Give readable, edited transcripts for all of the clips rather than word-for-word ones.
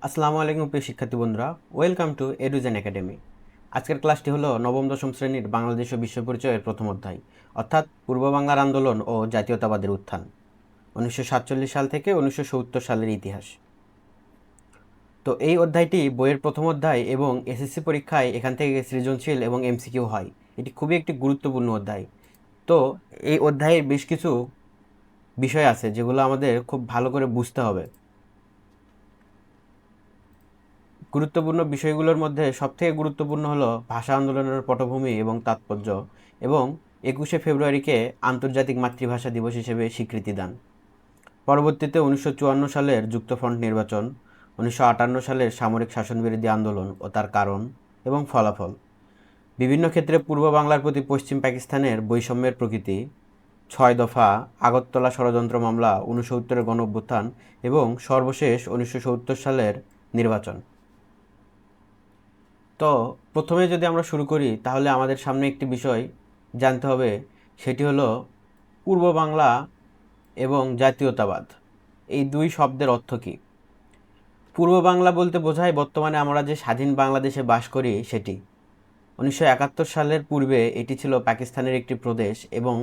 আসসালামু আলাইকুম প্রিয় শিক্ষার্থী বন্ধুরা, ওয়েলকাম টু এডুজেন একাডেমি। আজকের ক্লাসটি হলো নবম দশম শ্রেণীর বাংলাদেশ ও বিশ্ব পরিচয়ের প্রথম অধ্যায়, অর্থাৎ পূর্ব বাংলার আন্দোলন ও জাতীয়তাবাদের উত্থান 1947 সাল থেকে 1970 সালের ইতিহাস। তো এই অধ্যায়টি বইয়ের প্রথম অধ্যায় এবং এসএসসি পরীক্ষায় এখান থেকে সৃজনশীল এবং এমসিকিউ হয়। এটি খুবই একটি গুরুত্বপূর্ণ অধ্যায়। তো এই অধ্যায়ের বেশ কিছু বিষয় আছে যেগুলো আমাদের খুব ভালো করে বুঝতে হবে। গুরুত্বপূর্ণ বিষয়গুলোর মধ্যে সবথেকে গুরুত্বপূর্ণ হলো ভাষা আন্দোলনের পটভূমি এবং তাৎপর্য, এবং 21শে ফেব্রুয়ারিকে আন্তর্জাতিক মাতৃভাষা দিবস হিসেবে স্বীকৃতি দান। পরবর্তীতে 1954 সালের যুক্তফ্রন্ট নির্বাচন, 1958 সালের সামরিক শাসনবিরোধী আন্দোলন ও তার কারণ এবং ফলাফল, বিভিন্ন ক্ষেত্রে পূর্ব বাংলার প্রতি পশ্চিম পাকিস্তানের বৈষম্যের প্রকৃতি, 6 দফা, আগরতলা ষড়যন্ত্র মামলা, 69-এর গণঅভ্যুত্থান এবং সর্বশেষ 1970 সালের নির্বাচন। তো প্রথমে যদি আমরা শুরু করি তাহলে আমাদের সামনে একটি বিষয় জানতে হবে, সেটি হলো পূর্ব বাংলা এবং জাতীয়তাবাদ, এই দুই শব্দের অর্থ কী। পূর্ব বাংলা বলতে বোঝায় বর্তমানে আমরা যে স্বাধীন বাংলাদেশে বাস করি সেটি। 1971 সালের পূর্বে এটি ছিল পাকিস্তানের একটি প্রদেশ এবং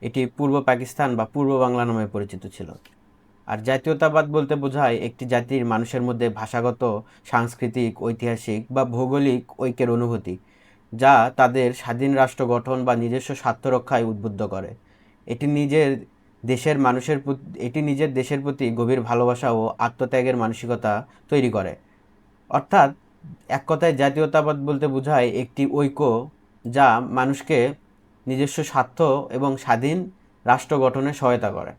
এটি পূর্ব পাকিস্তান বা পূর্ব বাংলা নামে পরিচিত ছিল। আর জাতীয়তাবাদ বলতে বোঝায় একটি জাতির মানুষের মধ্যে ভাষাগত, সাংস্কৃতিক, ঐতিহাসিক বা ভৌগোলিক ঐক্যের অনুভূতি, যা তাদের স্বাধীন রাষ্ট্র গঠন বা নিজস্ব স্বার্থ রক্ষায় উদ্বুদ্ধ করে। এটি নিজের দেশের প্রতি গভীর ভালোবাসা ও আত্মত্যাগের মানসিকতা তৈরি করে। অর্থাৎ এক কথায় জাতীয়তাবাদ বলতে বোঝায় একটি ঐক্য যা মানুষকে নিজস্ব স্বার্থ এবং স্বাধীন রাষ্ট্র গঠনে সহায়তা করে।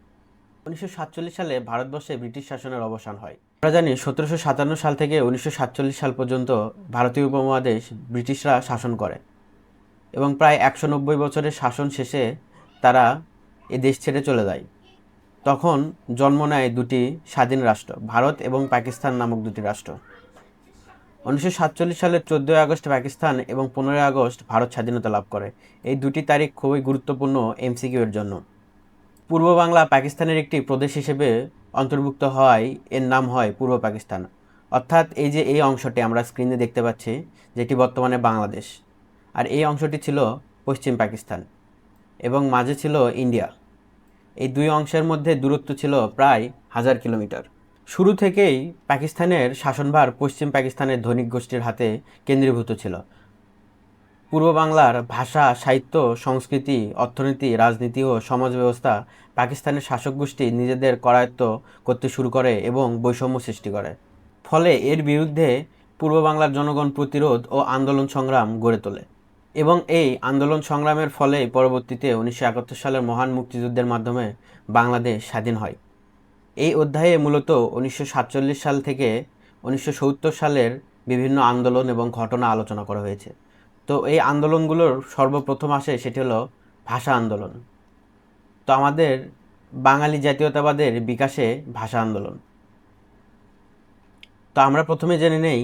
1947 সালে ভারতবর্ষে ব্রিটিশ শাসনের অবসান হয়। আমরা জানি 1757 সাল থেকে 1947 সাল পর্যন্ত ভারতীয় উপমহাদেশ ব্রিটিশরা শাসন করে এবং প্রায় 190 বছরের শাসন শেষে তারা এ দেশ ছেড়ে চলে যায়। তখন জন্ম নেয় দুটি স্বাধীন রাষ্ট্র, ভারত এবং পাকিস্তান নামক দুটি রাষ্ট্র। 1947 সালের 14 আগস্ট পাকিস্তান এবং 15 আগস্ট ভারত স্বাধীনতা লাভ করে। এই দুটি তারিখ খুবই গুরুত্বপূর্ণ এমসিকিউ এর জন্য। পূর্ব বাংলা পাকিস্তানের একটি প্রদেশ হিসেবে অন্তর্ভুক্ত হওয়ায় এর নাম হয় পূর্ব পাকিস্তান। অর্থাৎ এই অংশটি আমরা স্ক্রিনে দেখতে পাচ্ছি, যেটি বর্তমানে বাংলাদেশ, আর এই অংশটি ছিল পশ্চিম পাকিস্তান এবং মাঝে ছিল ইন্ডিয়া। এই দুই অংশের মধ্যে দূরত্ব ছিল প্রায় 1000 কিলোমিটার। শুরু থেকেই পাকিস্তানের শাসনভার পশ্চিম পাকিস্তানের ধনিক গোষ্ঠীর হাতে কেন্দ্রীভূত ছিল। পূর্ব বাংলার ভাষা, সাহিত্য, সংস্কৃতি, অর্থনীতি, রাজনীতি ও সমাজ ব্যবস্থা পাকিস্তানের শাসক গোষ্ঠী নিজেদের করায়ত্ত করতে শুরু করে এবং বৈষম্য সৃষ্টি করে। ফলে এর বিরুদ্ধে পূর্ব বাংলার জনগণ প্রতিরোধ ও আন্দোলন সংগ্রাম গড়ে তোলে এবং এই আন্দোলন সংগ্রামের ফলেই পরবর্তীতে 1971 সালের মহান মুক্তিযুদ্ধের মাধ্যমে বাংলাদেশ স্বাধীন হয়। এই অধ্যায়ে মূলত 1947 সাল থেকে 1970 সালের বিভিন্ন আন্দোলন এবং ঘটনা আলোচনা করা হয়েছে। তো এই আন্দোলনগুলোর সর্বপ্রথম আসে সেটি হলো ভাষা আন্দোলন। তো আমাদের বাঙালি জাতীয়তাবাদের বিকাশে ভাষা আন্দোলন। তো আমরা প্রথমে জেনে নেই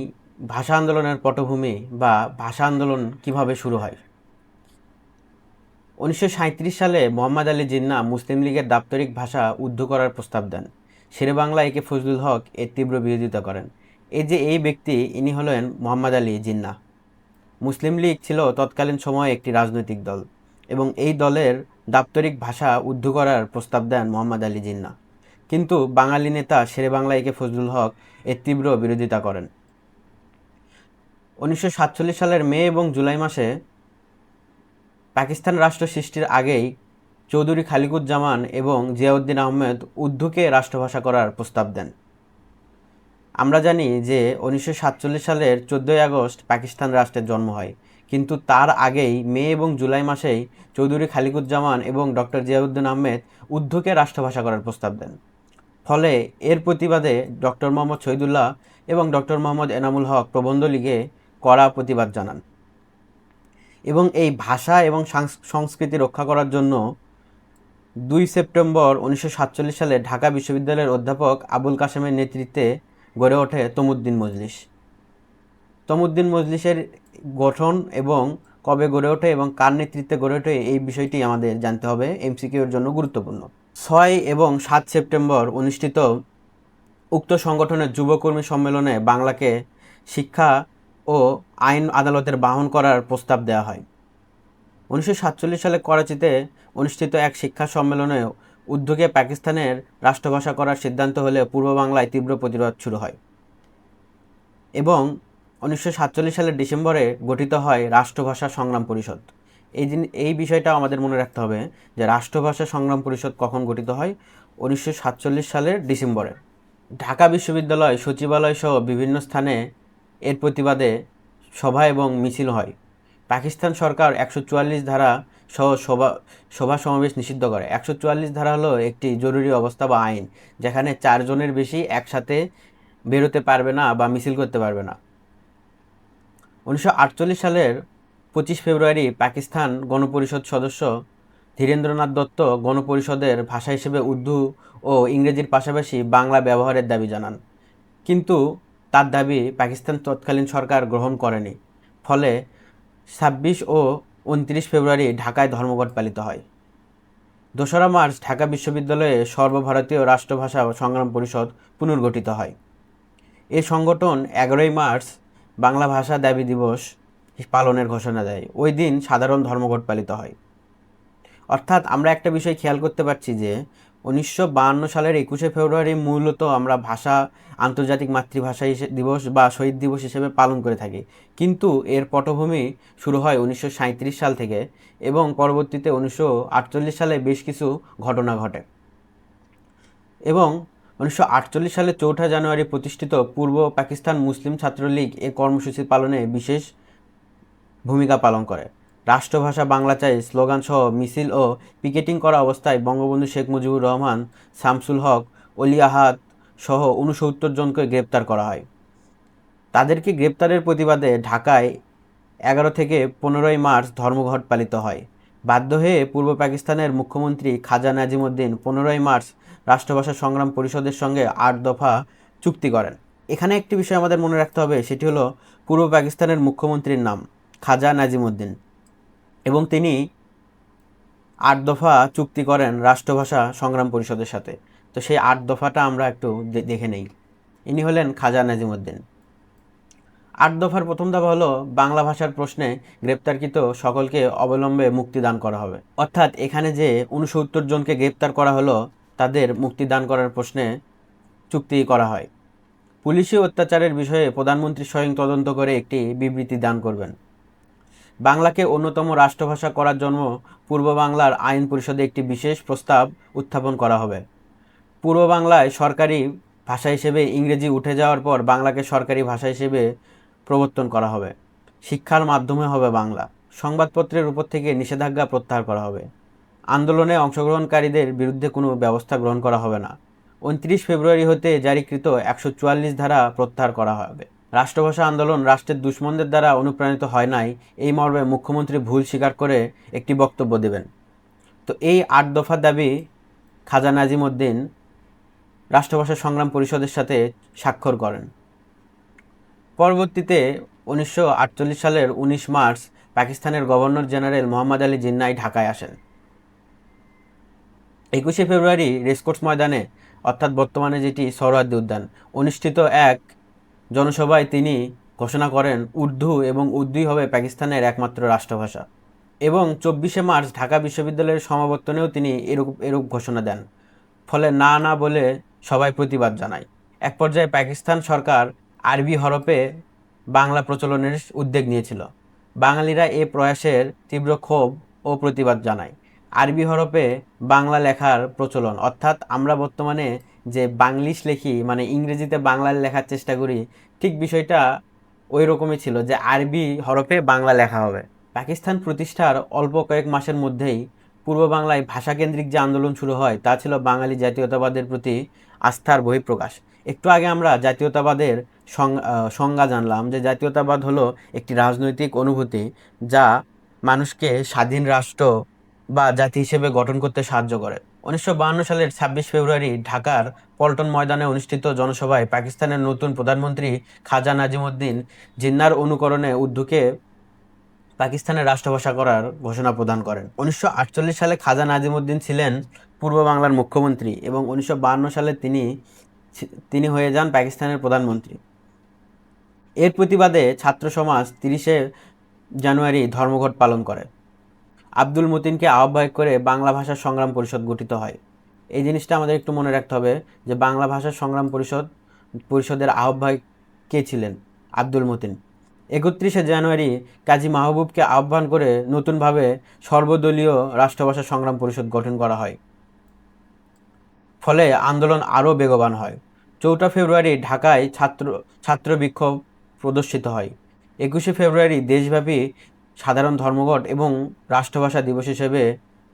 ভাষা আন্দোলনের পটভূমি বা ভাষা আন্দোলন কিভাবে শুরু হয়। 1937 সালে মোহাম্মদ আলী জিন্নাহ মুসলিম লীগের দাপ্তরিক ভাষা উর্দু করার প্রস্তাব দেন। শেরে বাংলা একে ফজলুল হক এর তীব্র বিরোধিতা করেন। এই ব্যক্তি, ইনি হলেন মোহাম্মদ আলী জিন্নাহ। মুসলিম লীগ ছিল তৎকালীন সময়ে একটি রাজনৈতিক দল এবং এই দলের দাপ্তরিক ভাষা উর্দু করার প্রস্তাব দেন মোহাম্মদ আলী জিন্নাহ। কিন্তু বাঙালি নেতা শেরে বাংলা একে ফজলুল হক এর তীব্র বিরোধিতা করেন। 1947 সালের মে এবং জুলাই মাসে পাকিস্তান রাষ্ট্র সৃষ্টির আগেই চৌধুরী খালিকুজ্জামান এবং জিয়াউদ্দিন আহমেদ উর্দুকে রাষ্ট্রভাষা করার প্রস্তাব দেন। আমরা জানি যে 1947 সালের 14 আগস্ট পাকিস্তান রাষ্ট্রের জন্ম হয়, কিন্তু তার আগেই মে এবং জুলাই মাসেই চৌধুরী খালিকুজ্জামান এবং ডক্টর জিয়াউদ্দিন আহমেদ উর্দুকে রাষ্ট্রভাষা করার প্রস্তাব দেন। ফলে এর প্রতিবাদে ডক্টর মোহাম্মদ শহীদুল্লাহ এবং ডক্টর মোহাম্মদ এনামুল হক প্রবন্ধ লিখে কড়া প্রতিবাদ জানান এবং এই ভাষা এবং সংস্কৃতি রক্ষা করার জন্য 2 সেপ্টেম্বর 1947 সালে ঢাকা বিশ্ববিদ্যালয়ের অধ্যাপক আবুল কাসেমের নেতৃত্বে গড়ে ওঠে তমুদ্দিন মজলিস। তমুদ্দিন মজলিসের গঠন এবং কবে গড়ে ওঠে এবং কার নেতৃত্বে গড়ে ওঠে এই বিষয়টি আমাদের জানতে হবে, এমসিকিউ এর জন্য গুরুত্বপূর্ণ। 6 এবং 7 সেপ্টেম্বর অনুষ্ঠিত উক্ত সংগঠনের যুবকর্মী সম্মেলনে বাংলাকে শিক্ষা ও আইন আদালতের বাহন করার প্রস্তাব দেওয়া হয়। 1947 সালে করাচিতে অনুষ্ঠিত এক শিক্ষা সম্মেলনে উর্দুকে পাকিস্তানের রাষ্ট্রভাষা করার সিদ্ধান্ত হলে পূর্ব বাংলায় তীব্র প্রতিরোধ শুরু হয় এবং 1947 সালের ডিসেম্বরে গঠিত হয় রাষ্ট্রভাষা সংগ্রাম পরিষদ। এই বিষয়টা আমাদের মনে রাখতে হবে যে রাষ্ট্রভাষা সংগ্রাম পরিষদ কখন গঠিত হয়? 1947 সালের ডিসেম্বরে। ঢাকা বিশ্ববিদ্যালয় সচিবালয় সহ বিভিন্ন স্থানে এর প্রতিবাদে সভা এবং মিছিল হয়। পাকিস্তান সরকার 144 ধারা সহ সভা সমাবেশ নিষিদ্ধ করে। 144 ধারা হলো একটি জরুরি অবস্থা বা আইন, যেখানে 4 জনের বেশি একসাথে বেরোতে পারবে না বা মিছিল করতে পারবে না। 1948 সালের 25 ফেব্রুয়ারি পাকিস্তান গণপরিষদ সদস্য ধীরেন্দ্রনাথ দত্ত গণপরিষদের ভাষা হিসেবে উর্দু ও ইংরেজির পাশাপাশি বাংলা ব্যবহারের দাবি জানান, কিন্তু তার দাবি পাকিস্তান তৎকালীন সরকার গ্রহণ করেনি। ফলে 26 ও 29 ফেব্রুয়ারি ঢাকায় ধর্মঘট পালিত হয়। 2রা মার্চ ঢাকা বিশ্ববিদ্যালয়ে সর্বভারতীয় রাষ্ট্রভাষা সংগ্রাম পরিষদ পুনর্গঠিত হয়। এই সংগঠন 11ই মার্চ বাংলা ভাষা দাবি দিবস পালনের ঘোষণা দেয়। ওই দিন সাধারণ ধর্মঘট পালিত হয়। অর্থাৎ আমরা একটা বিষয় খেয়াল করতে পারছি যে 1952 সালের 21শে ফেব্রুয়ারি মূলত আমরা ভাষা আন্তর্জাতিক মাতৃভাষা দিবস বা শহীদ দিবস হিসেবে পালন করে থাকি, কিন্তু এর পটভূমি শুরু হয় 1937 সাল থেকে এবং পরবর্তীতে 1948 সালে বেশ কিছু ঘটনা ঘটে এবং 1948 সালে 4 জানুয়ারি প্রতিষ্ঠিত পূর্ব পাকিস্তান মুসলিম ছাত্রলীগ এই কর্মসূচি পালনে বিশেষ ভূমিকা পালন করে। রাষ্ট্রভাষা বাংলা চাই স্লোগান সহ মিছিল ও পিকেটিং করা অবস্থায় বঙ্গবন্ধু শেখ মুজিবুর রহমান, শামসুল হক, অলি আহাদ সহ 69 জনকে গ্রেপ্তার করা হয়। তাদেরকে গ্রেপ্তারের প্রতিবাদে ঢাকায় 11 থেকে 15ই মার্চ ধর্মঘট পালিত হয়। বাধ্য হয়ে পূর্ব পাকিস্তানের মুখ্যমন্ত্রী খাজা নাজিমুদ্দিন 15ই মার্চ রাষ্ট্রভাষা সংগ্রাম পরিষদের সঙ্গে 8 দফা চুক্তি করেন। এখানে একটি বিষয় আমাদের মনে রাখতে হবে, সেটি হলো পূর্ব পাকিস্তানের মুখ্যমন্ত্রীর নাম খাজা নাজিমুদ্দিন এবং তিনি 8 দফা চুক্তি করেন রাষ্ট্রভাষা সংগ্রাম পরিষদের সাথে। তো সেই 8 দফাটা আমরা একটু দেখে নেই। ইনি হলেন খাজা নাজিমুদ্দিন। 8 দফার প্রথম দফা হলো বাংলা ভাষার প্রশ্নে গ্রেপ্তারকৃত সকলকে অবিলম্বে মুক্তিদান করা হবে। অর্থাৎ এখানে যে 69 জনকে গ্রেপ্তার করা হলো তাদের মুক্তিদান করার প্রশ্নে চুক্তি করা হয়। পুলিশি অত্যাচারের বিষয়ে প্রধানমন্ত্রী স্বয়ং তদন্ত করে একটি বিবৃতি দান করবেন। বাংলাকে অন্যতম রাষ্ট্রভাষা করার জন্য পূর্ব বাংলার আইন পরিষদে একটি বিশেষ প্রস্তাব উত্থাপন করা হবে। পূর্ব বাংলায় সরকারি ভাষা হিসেবে ইংরেজি উঠে যাওয়ার পর বাংলাকে সরকারি ভাষা হিসেবে প্রবর্তন করা হবে। শিক্ষার মাধ্যমে হবে বাংলা। সংবাদপত্রের উপর থেকে নিষেধাজ্ঞা প্রত্যাহার করা হবে। আন্দোলনে অংশগ্রহণকারীদের বিরুদ্ধে কোনো ব্যবস্থা গ্রহণ করা হবে না। 29 ফেব্রুয়ারি হতে জারিকৃত 144 ধারা প্রত্যাহার করা হবে। রাষ্ট্রভাষা আন্দোলন রাষ্ট্রের দুশ্মনদের দ্বারা অনুপ্রাণিত হয় নাই, এই মর্মে মুখ্যমন্ত্রী ভুল স্বীকার করে একটি বক্তব্য দেবেন। তো এই 8 দফার দাবি খাজা নাজিমুদ্দিন রাষ্ট্রভাষা সংগ্রাম পরিষদের সাথে স্বাক্ষর করেন। পরবর্তীতে 1948 সালের 19 মার্চ পাকিস্তানের গভর্নর জেনারেল মোহাম্মদ আলী জিন্নাহ ঢাকায় আসেন। 21শে ফেব্রুয়ারি রেসকোর্স ময়দানে, অর্থাৎ বর্তমানে যেটি সোহরাওয়ার্দী উদ্যান, অনুষ্ঠিত এক জনসভায় তিনি ঘোষণা করেন উর্দু এবং উর্দুই হবে পাকিস্তানের একমাত্র রাষ্ট্রভাষা। এবং 24শে মার্চ ঢাকা বিশ্ববিদ্যালয়ের সমাবর্তনেও তিনি এরূপ ঘোষণা দেন। ফলে না বলে সবাই প্রতিবাদ জানায়। এক পর্যায়ে পাকিস্তান সরকার আরবি হরফে বাংলা প্রচলনের উদ্যোগ নিয়েছিল। বাঙালিরা এ প্রয়াসের তীব্র ক্ষোভ ও প্রতিবাদ জানায়। আরবি হরফে বাংলা লেখার প্রচলন, অর্থাৎ আমরা বর্তমানে যে বাংলিশ লেখি, মানে ইংরেজিতে বাংলা লেখার চেষ্টা করি, ঠিক বিষয়টা ওই রকমই ছিল যে আরবি হরফে বাংলা লেখা হবে। পাকিস্তান প্রতিষ্ঠার অল্প কয়েক মাসের মধ্যেই পূর্ব বাংলায় ভাষাকেন্দ্রিক যে আন্দোলন শুরু হয় তা ছিল বাঙালি জাতীয়তাবাদের প্রতি আস্থার বহিঃপ্রকাশ। একটু আগে আমরা জাতীয়তাবাদের সংজ্ঞা জানলাম যে জাতীয়তাবাদ হলো একটি রাজনৈতিক অনুভূতি যা মানুষকে স্বাধীন রাষ্ট্র বা জাতি হিসেবে গঠন করতে সাহায্য করে। 1952 সালের 26 ফেব্রুয়ারি ঢাকার পল্টন ময়দানে অনুষ্ঠিত জনসভায় পাকিস্তানের নতুন প্রধানমন্ত্রী খাজা নাজিমুদ্দিন জিন্নাহর অনুকরণে উর্দুকে পাকিস্তানের রাষ্ট্রভাষা করার ঘোষণা প্রদান করেন। 1948 সালে খাজা নাজিমুদ্দিন ছিলেন পূর্ব বাংলার মুখ্যমন্ত্রী এবং 1952 সালে তিনি তিনি হয়ে যান পাকিস্তানের প্রধানমন্ত্রী। এর প্রতিবাদে ছাত্র সমাজ 30শে জানুয়ারি ধর্মঘট পালন করে। আব্দুল মতিনকে আহ্বায়ক করে বাংলা ভাষা সংগ্রাম পরিষদ গঠিত হয়। এই জিনিসটা আমাদের একটু মনে রাখতে হবে যে বাংলা ভাষা সংগ্রাম পরিষদের আহ্বায়ক কে ছিলেন? আব্দুল মতিন। 31শে জানুয়ারি কাজী মাহবুবকে আহ্বান করে নতুনভাবে সর্বদলীয় রাষ্ট্রভাষা সংগ্রাম পরিষদ গঠন করা হয়। ফলে আন্দোলন আরও বেগবান হয়। 4 ফেব্রুয়ারি ঢাকায় ছাত্র বিক্ষোভ প্রদর্শিত হয়। 21শে ফেব্রুয়ারি দেশব্যাপী সাধারণ ধর্মঘট এবং রাষ্ট্রভাষা দিবস হিসেবে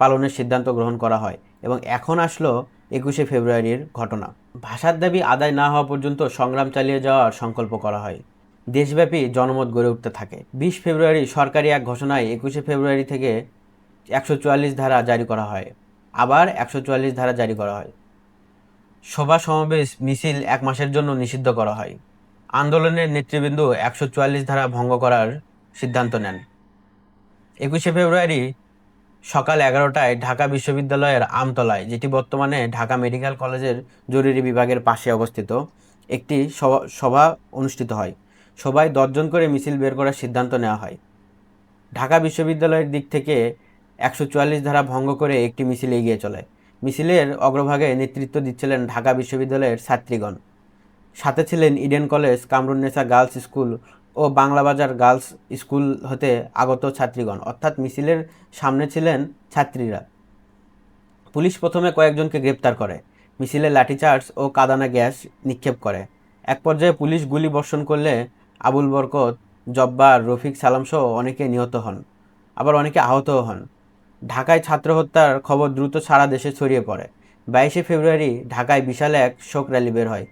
পালনের সিদ্ধান্ত গ্রহণ করা হয়। এবং এখন আসলো 21শে ফেব্রুয়ারির ঘটনা। ভাষার দাবি আদায় না হওয়া পর্যন্ত সংগ্রাম চালিয়ে যাওয়ার সংকল্প করা হয়। দেশব্যাপী জনমত গড়ে উঠতে থাকে। 20 ফেব্রুয়ারি সরকারি এক ঘোষণায় 21শে ফেব্রুয়ারি থেকে 144 ধারা জারি করা হয়। আবার 144 ধারা জারি করা হয়। সভা সমাবেশ মিছিল 1 মাসের জন্য নিষিদ্ধ করা হয়। আন্দোলনের নেতৃবৃন্দ 144 ধারা ভঙ্গ করার সিদ্ধান্ত নেন। 21শে ফেব্রুয়ারি সকাল 11টায় ঢাকা বিশ্ববিদ্যালয়ের আমতলায়, যেটি বর্তমানে ঢাকা মেডিকেল কলেজের জরুরি বিভাগের পাশে অবস্থিত, একটি সভা অনুষ্ঠিত হয়। সবাই 10 জন করে মিছিল বের করার সিদ্ধান্ত নেওয়া হয়। ঢাকা বিশ্ববিদ্যালয়ের দিক থেকে 144 ধারা ভঙ্গ করে একটি মিছিল এগিয়ে চলে। মিছিলের অগ্রভাগে নেতৃত্ব দিচ্ছিলেন ঢাকা বিশ্ববিদ্যালয়ের ছাত্রীগণ। সাথে ছিলেন Eden college, Kamrunnessa girls school ও বাংলাবাজার গার্লস স্কুল হতে আগত ছাত্রীগণ, অর্থাৎ মিছিলের সামনে ছিলেন ছাত্রীরা। পুলিশ প্রথমে কয়েকজনকে গ্রেপ্তার করে, মিছিলে লাঠিচার্জ ও কাঁদানে গ্যাস নিক্ষেপ করে। এক পর্যায়ে পুলিশ গুলি বর্ষণ করলে আবুল বরকত, জব্বার, রফিক সালামসহ অনেকে নিহত হন, আবার অনেকে আহতও হন। ঢাকায় ছাত্র হত্যার খবর দ্রুত সারা দেশে ছড়িয়ে পড়ে। 22শে ফেব্রুয়ারি ঢাকায় বিশাল এক শোক র্যালি বের হয়।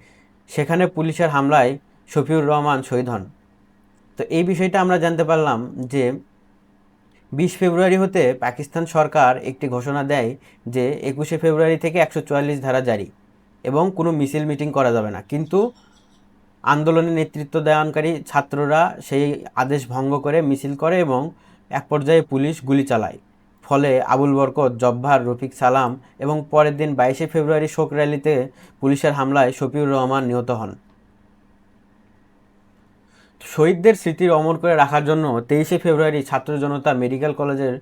সেখানে পুলিশের হামলায় শফিউর রহমান শহীদ হন। তো এই বিষয়টা আমরা জানতে পারলাম যে 20 ফেব্রুয়ারি হতে পাকিস্তান সরকার একটি ঘোষণা দেয় যে 21শে ফেব্রুয়ারি থেকে 144 ধারা জারি এবং কোনো মিছিল মিটিং করা যাবে না। কিন্তু আন্দোলনে নেতৃত্ব দেওয়ানকারী ছাত্ররা সেই আদেশ ভঙ্গ করে মিছিল করে এবং এক পর্যায়ে পুলিশ গুলি চালায়। ফলে আবুল বরকত, জব্বার, রফিক সালাম এবং পরের দিন 22শে ফেব্রুয়ারি শোক র্যালিতে পুলিশের হামলায় শফিউর রহমান নিহত হন। শহীদদের স্মৃতির অমর করে রাখার জন্য 23শে ফেব্রুয়ারি ছাত্র জনতা মেডিকেল কলেজের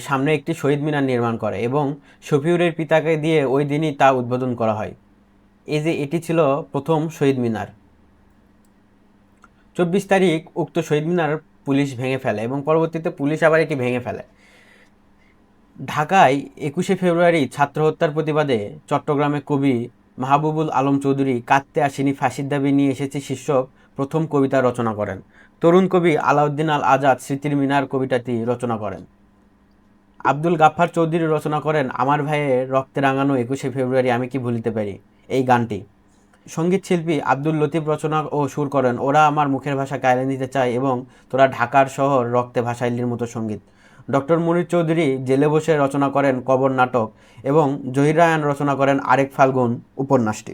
সামনে একটি শহীদ মিনার নির্মাণ করে এবং শফিউরের পিতাকে দিয়ে ওই দিনই তা উদ্বোধন করা হয়। এটি ছিল প্রথম শহীদ মিনার। 24 তারিখ উক্ত শহীদ মিনার পুলিশ ভেঙে ফেলে এবং পরবর্তীতে পুলিশ আবার এটি ভেঙে ফেলে। ঢাকায় 21শে ফেব্রুয়ারি ছাত্র হত্যার প্রতিবাদে চট্টগ্রামে কবি মাহবুবুল আলম চৌধুরী কাঁদতে আসেনি ফাঁসির দাবি নিয়ে এসেছি শীর্ষক প্রথম কবিতা রচনা করেন। তরুণ কবি আলাউদ্দিন আল আজাদ স্মৃতির মিনার কবিতাটি রচনা করেন। আব্দুল গাফফার চৌধুরী রচনা করেন আমার ভাইয়ের রক্তে রাঙানো 21শে ফেব্রুয়ারি আমি কি ভুলিতে পারি, এই গানটি। সঙ্গীত শিল্পী আব্দুল লতিফ রচনা ও সুর করেন ওরা আমার মুখের ভাষা কায়লে নিতে চায় এবং তোরা ঢাকার শহর রক্তে ভাসাইলির মতো সঙ্গীত। ডক্টর মুনির চৌধুরী জেলে বসে রচনা করেন কবর নাটক এবং জহির রায়হান রচনা করেন আরেক ফাল্গুন উপন্যাসটি।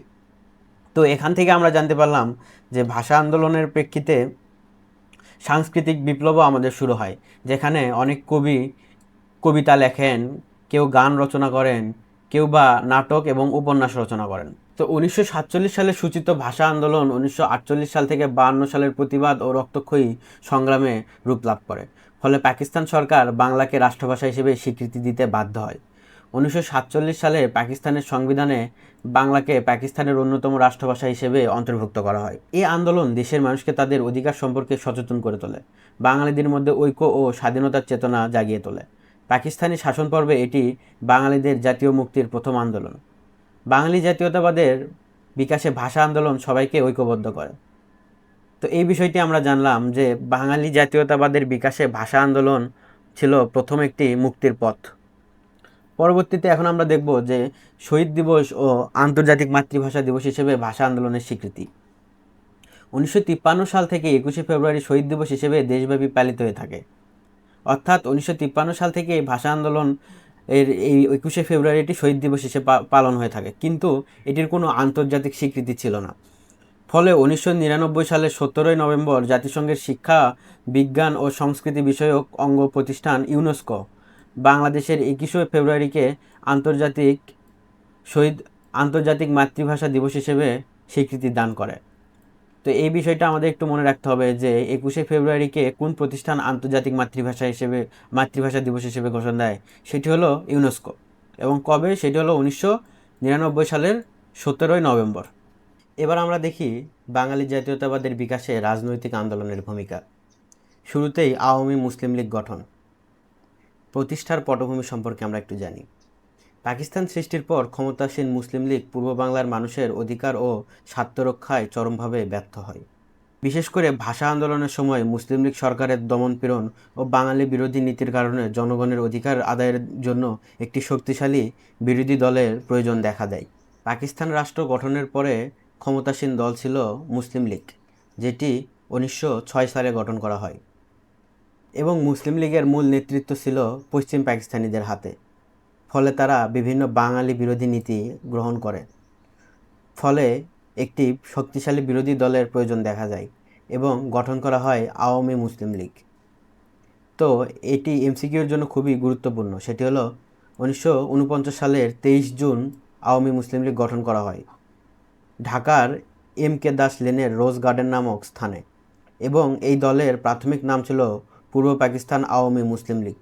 তো এখান থেকে আমরা জানতে পারলাম যে ভাষা আন্দোলনের প্রেক্ষিতে সাংস্কৃতিক বিপ্লবও আমাদের শুরু হয়, যেখানে অনেক কবি কবিতা লেখেন, কেউ গান রচনা করেন, কেউ বা নাটক এবং উপন্যাস রচনা করেন। তো 1947 সালে সূচিত ভাষা আন্দোলন 1948 সাল থেকে 52 সালের প্রতিবাদ ও রক্তক্ষয়ী সংগ্রামে রূপ লাভ করে। ফলে পাকিস্তান সরকার বাংলাকে রাষ্ট্রভাষা হিসেবে স্বীকৃতি দিতে বাধ্য হয়। 1947 সালে পাকিস্তানের সংবিধানে বাংলাকে পাকিস্তানের অন্যতম রাষ্ট্রভাষা হিসেবে অন্তর্ভুক্ত করা হয়। এই আন্দোলন দেশের মানুষকে তাদের অধিকার সম্পর্কে সচেতন করে তোলে, বাঙালিদের মধ্যে ঐক্য ও স্বাধীনতার চেতনা জাগিয়ে তোলে। পাকিস্তানি শাসন পর্বে এটি বাঙালিদের জাতীয় মুক্তির প্রথম আন্দোলন। বাঙালি জাতীয়তাবাদের বিকাশে ভাষা আন্দোলন সবাইকে ঐক্যবদ্ধ করে। তো এই বিষয়টি আমরা জানলাম যে বাঙালি জাতীয়তাবাদের বিকাশে ভাষা আন্দোলন ছিল প্রথম একটি মুক্তির পথ। পরবর্তীতে এখন আমরা দেখব যে শহীদ দিবস ও আন্তর্জাতিক মাতৃভাষা দিবস হিসেবে ভাষা আন্দোলনের স্বীকৃতি। 1953 সাল থেকে 21শে ফেব্রুয়ারি শহীদ দিবস হিসেবে দেশব্যাপী পালিত হয়ে থাকে। অর্থাৎ 1953 সাল থেকে এই ভাষা আন্দোলন এই 21শে ফেব্রুয়ারিটি শহীদ দিবস হিসেবে পালন হয়ে থাকে, কিন্তু এটির কোনো আন্তর্জাতিক স্বীকৃতি ছিল না। ফলে 1999 সালের 17 নভেম্বর জাতিসংঘের শিক্ষা, বিজ্ঞান ও সংস্কৃতি বিষয়ক অঙ্গ প্রতিষ্ঠান ইউনেস্কো বাংলাদেশের 21শে ফেব্রুয়ারিকে আন্তর্জাতিক মাতৃভাষা দিবস হিসেবে স্বীকৃতি দান করে। তো এই বিষয়টা আমাদের একটু মনে রাখতে হবে যে 21শে ফেব্রুয়ারিকে কোন প্রতিষ্ঠান আন্তর্জাতিক মাতৃভাষা দিবস হিসেবে ঘোষণা দেয়, সেটি হলো ইউনেস্কো। এবং কবে, সেটি হলো 1999 সালের 17ই নভেম্বর। এবার আমরা দেখি বাঙালি জাতীয়তাবাদের বিকাশে রাজনৈতিক আন্দোলনের ভূমিকা। শুরুতেই আওয়ামী মুসলিম লীগ গঠন। প্রতিষ্ঠার পটভূমি সম্পর্কে আমরা একটু জানি। পাকিস্তান সৃষ্টির পর ক্ষমতাসীন মুসলিম লীগ পূর্ব বাংলার মানুষের অধিকার ও স্বার্থ রক্ষায় চরমভাবে ব্যর্থ হয়। বিশেষ করে ভাষা আন্দোলনের সময় মুসলিম লীগ সরকারের দমনপীড়ন ও বাঙালি বিরোধী নীতির কারণে জনগণের অধিকার আদায়ের জন্য একটি শক্তিশালী বিরোধী দলের প্রয়োজন দেখা দেয়। পাকিস্তান রাষ্ট্র গঠনের পরে ক্ষমতাসীন দল ছিল মুসলিম লীগ, যেটি 1906 সালে গঠন করা হয় এবং মুসলিম লীগের মূল নেতৃত্ব ছিল পশ্চিম পাকিস্তানিদের হাতে। ফলে তারা বিভিন্ন বাঙালি বিরোধী নীতি গ্রহণ করে। ফলে একটি শক্তিশালী বিরোধী দলের প্রয়োজন দেখা যায় এবং গঠন করা হয় আওয়ামী মুসলিম লীগ। তো এটি এমসিকিউর জন্য খুবই গুরুত্বপূর্ণ। সেটি হলো 1949 সালের 23 জুন আওয়ামী মুসলিম লীগ গঠন করা হয় ঢাকার MK দাস লেনের রোজ গার্ডেন নামক স্থানে, এবং এই দলের প্রাথমিক নাম ছিল পূর্ব পাকিস্তান আওয়ামী মুসলিম লীগ।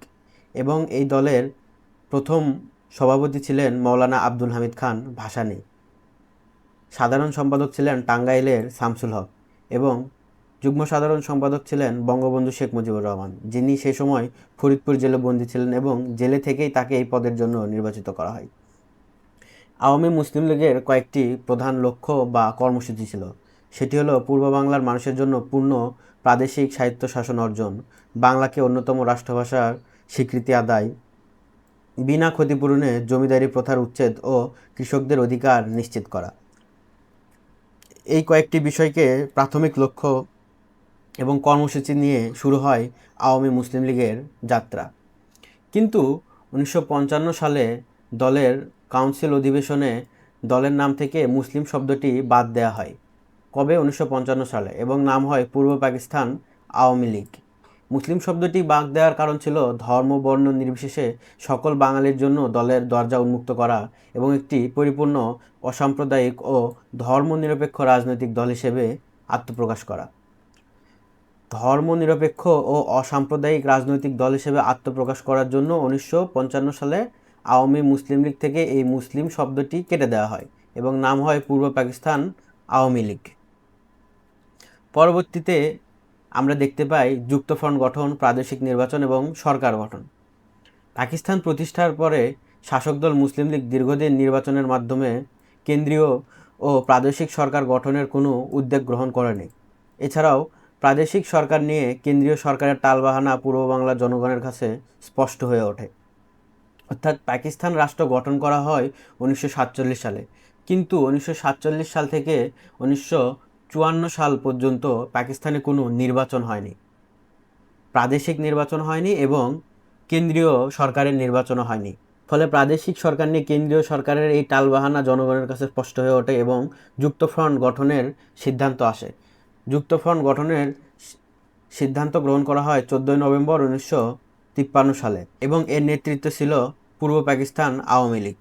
এবং এই দলের প্রথম সভাপতি ছিলেন মৌলানা আব্দুল হামিদ খান ভাসানী। সাধারণ সম্পাদক ছিলেন টাঙ্গাইলের শামসুল হক এবং যুগ্ম সাধারণ সম্পাদক ছিলেন বঙ্গবন্ধু শেখ মুজিবুর রহমান, যিনি সে সময় ফরিদপুর জেলে বন্দী ছিলেন এবং জেলে থেকেই তাকে এই পদের জন্য নির্বাচিত করা হয়। আওয়ামী মুসলিম লীগের কয়েকটি প্রধান লক্ষ্য বা কর্মসূচি ছিল। সেটি হলো পূর্ব বাংলার মানুষের জন্য পূর্ণ প্রাদেশিক স্বায়ত্তশাসন অর্জন, বাংলাকে অন্যতম রাষ্ট্রভাষার স্বীকৃতি আদায়, বিনা ক্ষতিপূরণে জমিদারি প্রথার উচ্ছেদ ও কৃষকদের অধিকার নিশ্চিত করা। এই কয়েকটি বিষয়কে প্রাথমিক লক্ষ্য এবং কর্মসূচি নিয়ে শুরু হয় আওয়ামী মুসলিম লীগের যাত্রা। কিন্তু 1955 সালে দলের কাউন্সিল অধিবেশনে দলের নাম থেকে মুসলিম শব্দটি বাদ দেওয়া হয়। কবে? 1955 সালে, এবং নাম হয় পূর্ব পাকিস্তান আওয়ামী লীগ। মুসলিম শব্দটি বাদ দেওয়ার কারণ ছিল ধর্ম বর্ণ নির্বিশেষে সকল বাঙালির জন্য দলের দরজা উন্মুক্ত করা এবং একটি পরিপূর্ণ অসাম্প্রদায়িক ও ধর্মনিরপেক্ষ রাজনৈতিক দল হিসেবে আত্মপ্রকাশ করা। ধর্মনিরপেক্ষ ও অসাম্প্রদায়িক রাজনৈতিক দল হিসেবে আত্মপ্রকাশ করার জন্য 1955 সালে আওয়ামী মুসলিম লীগ থেকে এই মুসলিম শব্দটি কেটে দেওয়া হয় এবং নাম হয় পূর্ব পাকিস্তান আওয়ামী লীগ। পরবর্তীতে আমরা দেখতে পাই যুক্তফ্রন্ট গঠন, প্রাদেশিক নির্বাচন এবং সরকার গঠন। পাকিস্তান প্রতিষ্ঠার পরে শাসক দল মুসলিম লীগ দীর্ঘদিন নির্বাচনের মাধ্যমে কেন্দ্রীয় ও প্রাদেশিক সরকার গঠনের কোনো উদ্যোগ গ্রহণ করেনি। এছাড়াও প্রাদেশিক সরকার নিয়ে কেন্দ্রীয় সরকারের টালবাহানা পূর্ব বাংলার জনগণের কাছে স্পষ্ট হয়ে ওঠে। অর্থাৎ পাকিস্তান রাষ্ট্র গঠন করা হয় 1947 সালে, কিন্তু 1947 সাল থেকে 1954 সাল পর্যন্ত পাকিস্তানে কোনো নির্বাচন হয়নি, প্রাদেশিক নির্বাচন হয়নি এবং কেন্দ্রীয় সরকারের নির্বাচনও হয়নি। ফলে প্রাদেশিক সরকার নিয়ে কেন্দ্রীয় সরকারের এই টালবাহানা জনগণের কাছে স্পষ্ট হয়ে ওঠে এবং যুক্তফ্রন্ট গঠনের সিদ্ধান্ত আসে। যুক্তফ্রন্ট গঠনের সিদ্ধান্ত গ্রহণ করা হয় 14 নভেম্বর 1953 সালে এবং এর নেতৃত্ব ছিল পূর্ব পাকিস্তান আওয়ামী লীগ।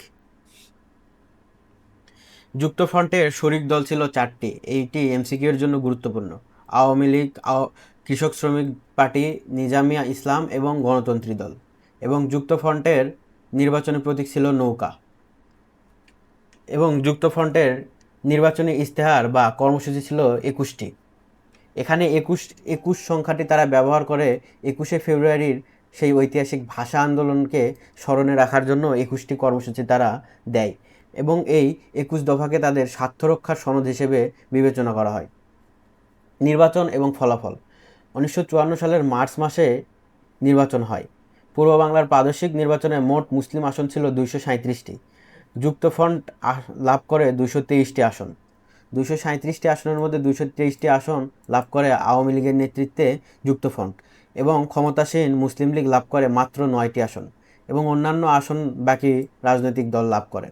যুক্তফ্রন্টের শরিক দল ছিল 4টি। এইটি এমসিকিউর জন্য গুরুত্বপূর্ণ: আওয়ামী লীগ, কৃষক শ্রমিক পার্টি, নিজামিয়া ইসলাম এবং গণতন্ত্রী দল। এবং যুক্তফ্রন্টের নির্বাচনী প্রতীক ছিল নৌকা। এবং যুক্তফ্রন্টের নির্বাচনী ইস্তেহার বা কর্মসূচি ছিল 21টি। এখানে 21 সংখ্যাটি তারা ব্যবহার করে 21শে ফেব্রুয়ারির সেই ঐতিহাসিক ভাষা আন্দোলনকে স্মরণে রাখার জন্য 21টি কর্মসূচি তারা দেয় এবং এই 21 দফাকে তাদের স্বার্থরক্ষার সনদ হিসেবে বিবেচনা করা হয়। নির্বাচন এবং ফলাফল: 1954 সালের মার্চ মাসে নির্বাচন হয়। পূর্ব বাংলার প্রাদেশিক নির্বাচনে মোট মুসলিম আসন ছিল 237টি। যুক্তফ্রন্ট লাভ করে 223টি আসন। 237টি আসনের মধ্যে 223টি আসন লাভ করে আওয়ামী লীগের নেতৃত্বে যুক্তফ্রন্ট এবং ক্ষমতাসীন মুসলিম লীগ লাভ করে মাত্র 9টি আসন এবং অন্যান্য আসন বাকি রাজনৈতিক দল লাভ করে।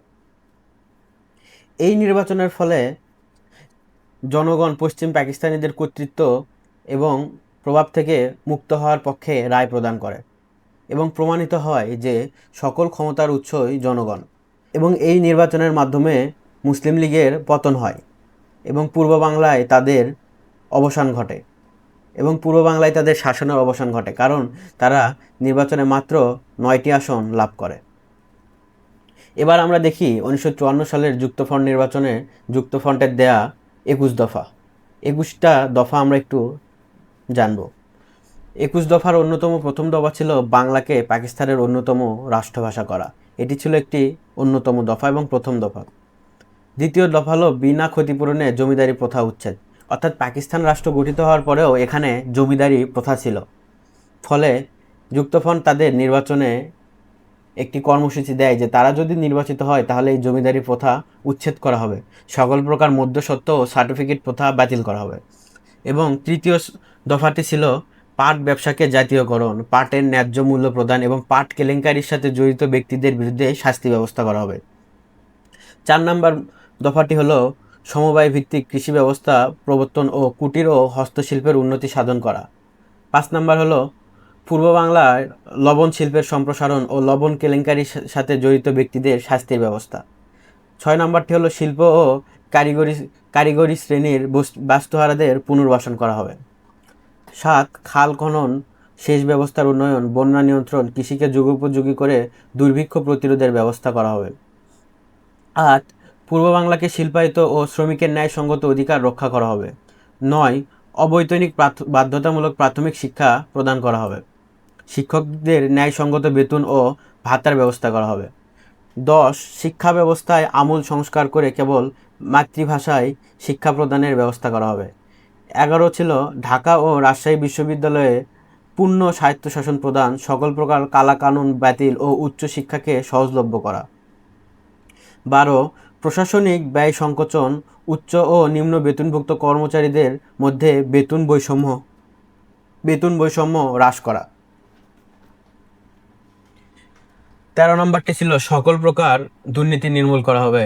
এই নির্বাচনের ফলে জনগণ পশ্চিম পাকিস্তানিদের কর্তৃত্ব এবং প্রভাব থেকে মুক্ত হওয়ার পক্ষে রায় প্রদান করে এবং প্রমাণিত হয় যে সকল ক্ষমতার উৎসই জনগণ। এবং এই নির্বাচনের মাধ্যমে মুসলিম লীগের পতন হয় এবং পূর্ব বাংলায় তাদের অবসান ঘটে এবং পূর্ব বাংলায় তাদের শাসনের অবসান ঘটে, কারণ তারা নির্বাচনে মাত্র 9টি আসন লাভ করে। এবার আমরা দেখি 1954 সালের যুক্তফ্রন্ট নির্বাচনে যুক্তফ্রন্টের দেয়া 21 দফা। 21টা দফা আমরা একটু জানব। 21 দফার অন্যতম প্রথম দফা ছিল বাংলাকে পাকিস্তানের অন্যতম রাষ্ট্রভাষা করা। এটি ছিল একটি অন্যতম দফা এবং প্রথম দফা। দ্বিতীয় দফা হলো বিনা ক্ষতিপূরণে জমিদারি প্রথা উচ্ছেদ। অর্থাৎ পাকিস্তান রাষ্ট্র গঠিত হওয়ার পরেও এখানে জমিদারি প্রথা ছিল, ফলে যুক্তফ্রন্ট তাদের নির্বাচনে একটি কর্মসূচি দেয় যে তারা যদি নির্বাচিত হয় তাহলে এই জমিদারি প্রথা উচ্ছেদ করা হবে, সকল প্রকার মধ্যস্বত্ব ও সার্টিফিকেট প্রথা বাতিল করা হবে। এবং তৃতীয় দফাটি ছিল পাট ব্যবসাকে জাতীয়করণ, পাটের ন্যায্য মূল্য প্রদান এবং পাট কেলেঙ্কারির সাথে জড়িত ব্যক্তিদের বিরুদ্ধে শাস্তি ব্যবস্থা করা হবে। 4 নম্বর দফাটি হলো সমবায় ভিত্তিক কৃষি ব্যবস্থা প্রবর্তন ও কুটির ও হস্তশিল্পের উন্নতি সাধন করা। 5 নম্বর হলো পূর্ব বাংলায় লবণ শিল্পের সম্প্রসারণ ও লবণ কেলেঙ্কারির সাথে জড়িত ব্যক্তিদের শাস্তির ব্যবস্থা। 6 নম্বরটি হলো শিল্প ও কারিগরি শ্রেণীর বাস্তুহারাদের পুনর্বাসন করা হবে। 7 খাল খনন, সেচ ব্যবস্থার উন্নয়ন, বন্যা নিয়ন্ত্রণ, কৃষিকে যুগোপযোগী করে দুর্ভিক্ষ প্রতিরোধের ব্যবস্থা করা হবে। 8 পূর্ব বাংলাকে শিল্পায়িত ও শ্রমিকের ন্যায়সঙ্গত অধিকার রক্ষা করা হবে। 9 অবৈতনিক বাধ্যতামূলক প্রাথমিক শিক্ষা প্রদান করা হবে। শিক্ষকদের ন্যায়সঙ্গত বেতন ও ভাতার ব্যবস্থা করা হবে। 10 শিক্ষা ব্যবস্থায় আমূল সংস্কার করে কেবল মাতৃভাষায় শিক্ষা প্রদানের ব্যবস্থা করা হবে। 11 ছিল ঢাকা ও রাজশাহী বিশ্ববিদ্যালয়ে পূর্ণ স্বায়ত্তশাসন প্রদান, সকল প্রকার কালাকানুন বাতিল ও উচ্চ শিক্ষাকে সহজলভ্য করা। 12 প্রশাসনিক ব্যয় সংকোচন, উচ্চ ও নিম্ন বেতনভুক্ত কর্মচারীদের মধ্যে বেতন বৈষম্য হ্রাস করা। 13 নম্বরটি ছিল সকল প্রকার দুর্নীতি নির্মূল করা হবে।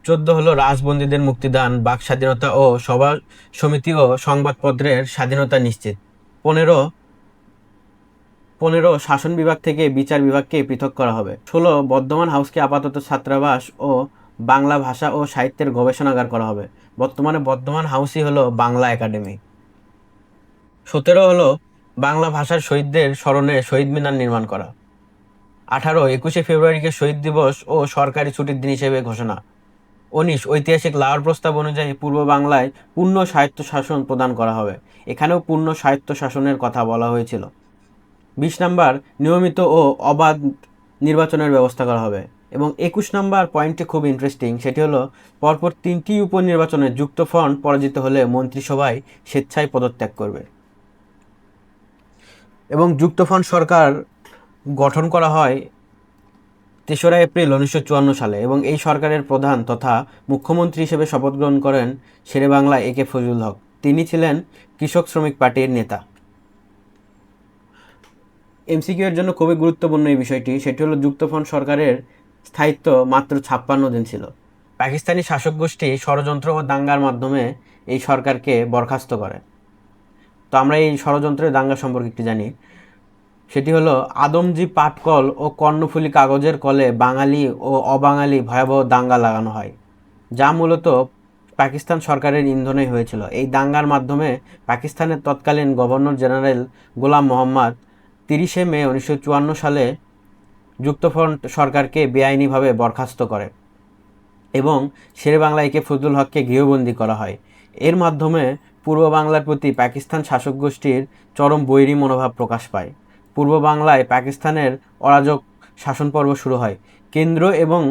14 হলো রাজবন্দীদের মুক্তিদান, বাক স্বাধীনতা ও সভা সমিতি ও সংবাদপত্রের স্বাধীনতা নিশ্চিত। 15 শাসন বিভাগ থেকে বিচার বিভাগকে পৃথক করা হবে। 16 বর্ধমান হাউসকে আপাতত ছাত্রাবাস ও বাংলা ভাষা ও সাহিত্যের গবেষণাগার করা হবে। বর্তমানে বর্ধমান হাউসই হলো বাংলা একাডেমি। 17 হলো বাংলা ভাষার শহীদদের স্মরণে শহীদ মিনার নির্মাণ করা। 18 21শে ফেব্রুয়ারিকে শহীদ দিবস ও সরকারি ছুটির দিন হিসেবে ঘোষণা। 19 ঐতিহাসিক লাহোর প্রস্তাব অনুযায়ী পূর্ব বাংলায় পূর্ণ স্বায়ত্তশাসন প্রদান করা হবে। এখানেও পূর্ণ স্বায়ত্তশাসনের কথা বলা হয়েছিল। 20 নম্বর নিয়মিত ও অবাধ নির্বাচনের ব্যবস্থা করা হবে। এবং 21 নম্বর পয়েন্টটি খুব ইন্টারেস্টিং, সেটি হলো পরপর 3টি উপনির্বাচনে যুক্তফ্রন্ট পরাজিত হলে মন্ত্রিসভায় স্বেচ্ছায় পদত্যাগ করবে। এবং যুক্তফ্রন্ট সরকার গঠন করা হয় 3রা এপ্রিল 1954 সালে এবং এই সরকারের প্রধান তথা মুখ্যমন্ত্রী হিসেবে শপথ গ্রহণ করেন শেরেবাংলা একে ফজলুল হক। তিনি ছিলেন কৃষক শ্রমিক পার্টির নেতা। এমসিকিউ এর জন্য খুবই গুরুত্বপূর্ণ এই বিষয়টি, সেটি হলো যুক্তফ্রন্ট সরকারের স্থায়িত্ব মাত্র 56 দিন ছিল। পাকিস্তানি শাসক গোষ্ঠী ষড়যন্ত্র ও দাঙ্গার মাধ্যমে এই সরকারকে বরখাস্ত করে। তো আমরা এই ষড়যন্ত্রের দাঙ্গা সম্পর্কে একটু জানি। সেটি হলো আদমজি পাটকল ও কর্ণফুলী কাগজের কলে বাঙালি ও অবাঙালি ভয়াবহ দাঙ্গা লাগানো হয়, যা মূলত পাকিস্তান সরকারের ইন্ধনেই হয়েছিল। এই দাঙ্গার মাধ্যমে পাকিস্তানের তৎকালীন গভর্নর জেনারেল গোলাম মোহাম্মদ 30শে মে 1954 সালে যুক্তফ্রন্ট সরকারকে বেআইনিভাবে বরখাস্ত করে এবং শেরেবাংলা একে ফজলুল হককে গৃহবন্দী করা হয়। এর মাধ্যমে পূর্ব বাংলার প্রতি পাকিস্তান শাসক গোষ্ঠীর চরম বৈরী মনোভাব প্রকাশ পায়। পূর্ব বাংলায় পাকিস্তানের অরাজক শাসন পর্ব শুরু হয়। কেন্দ্র এবং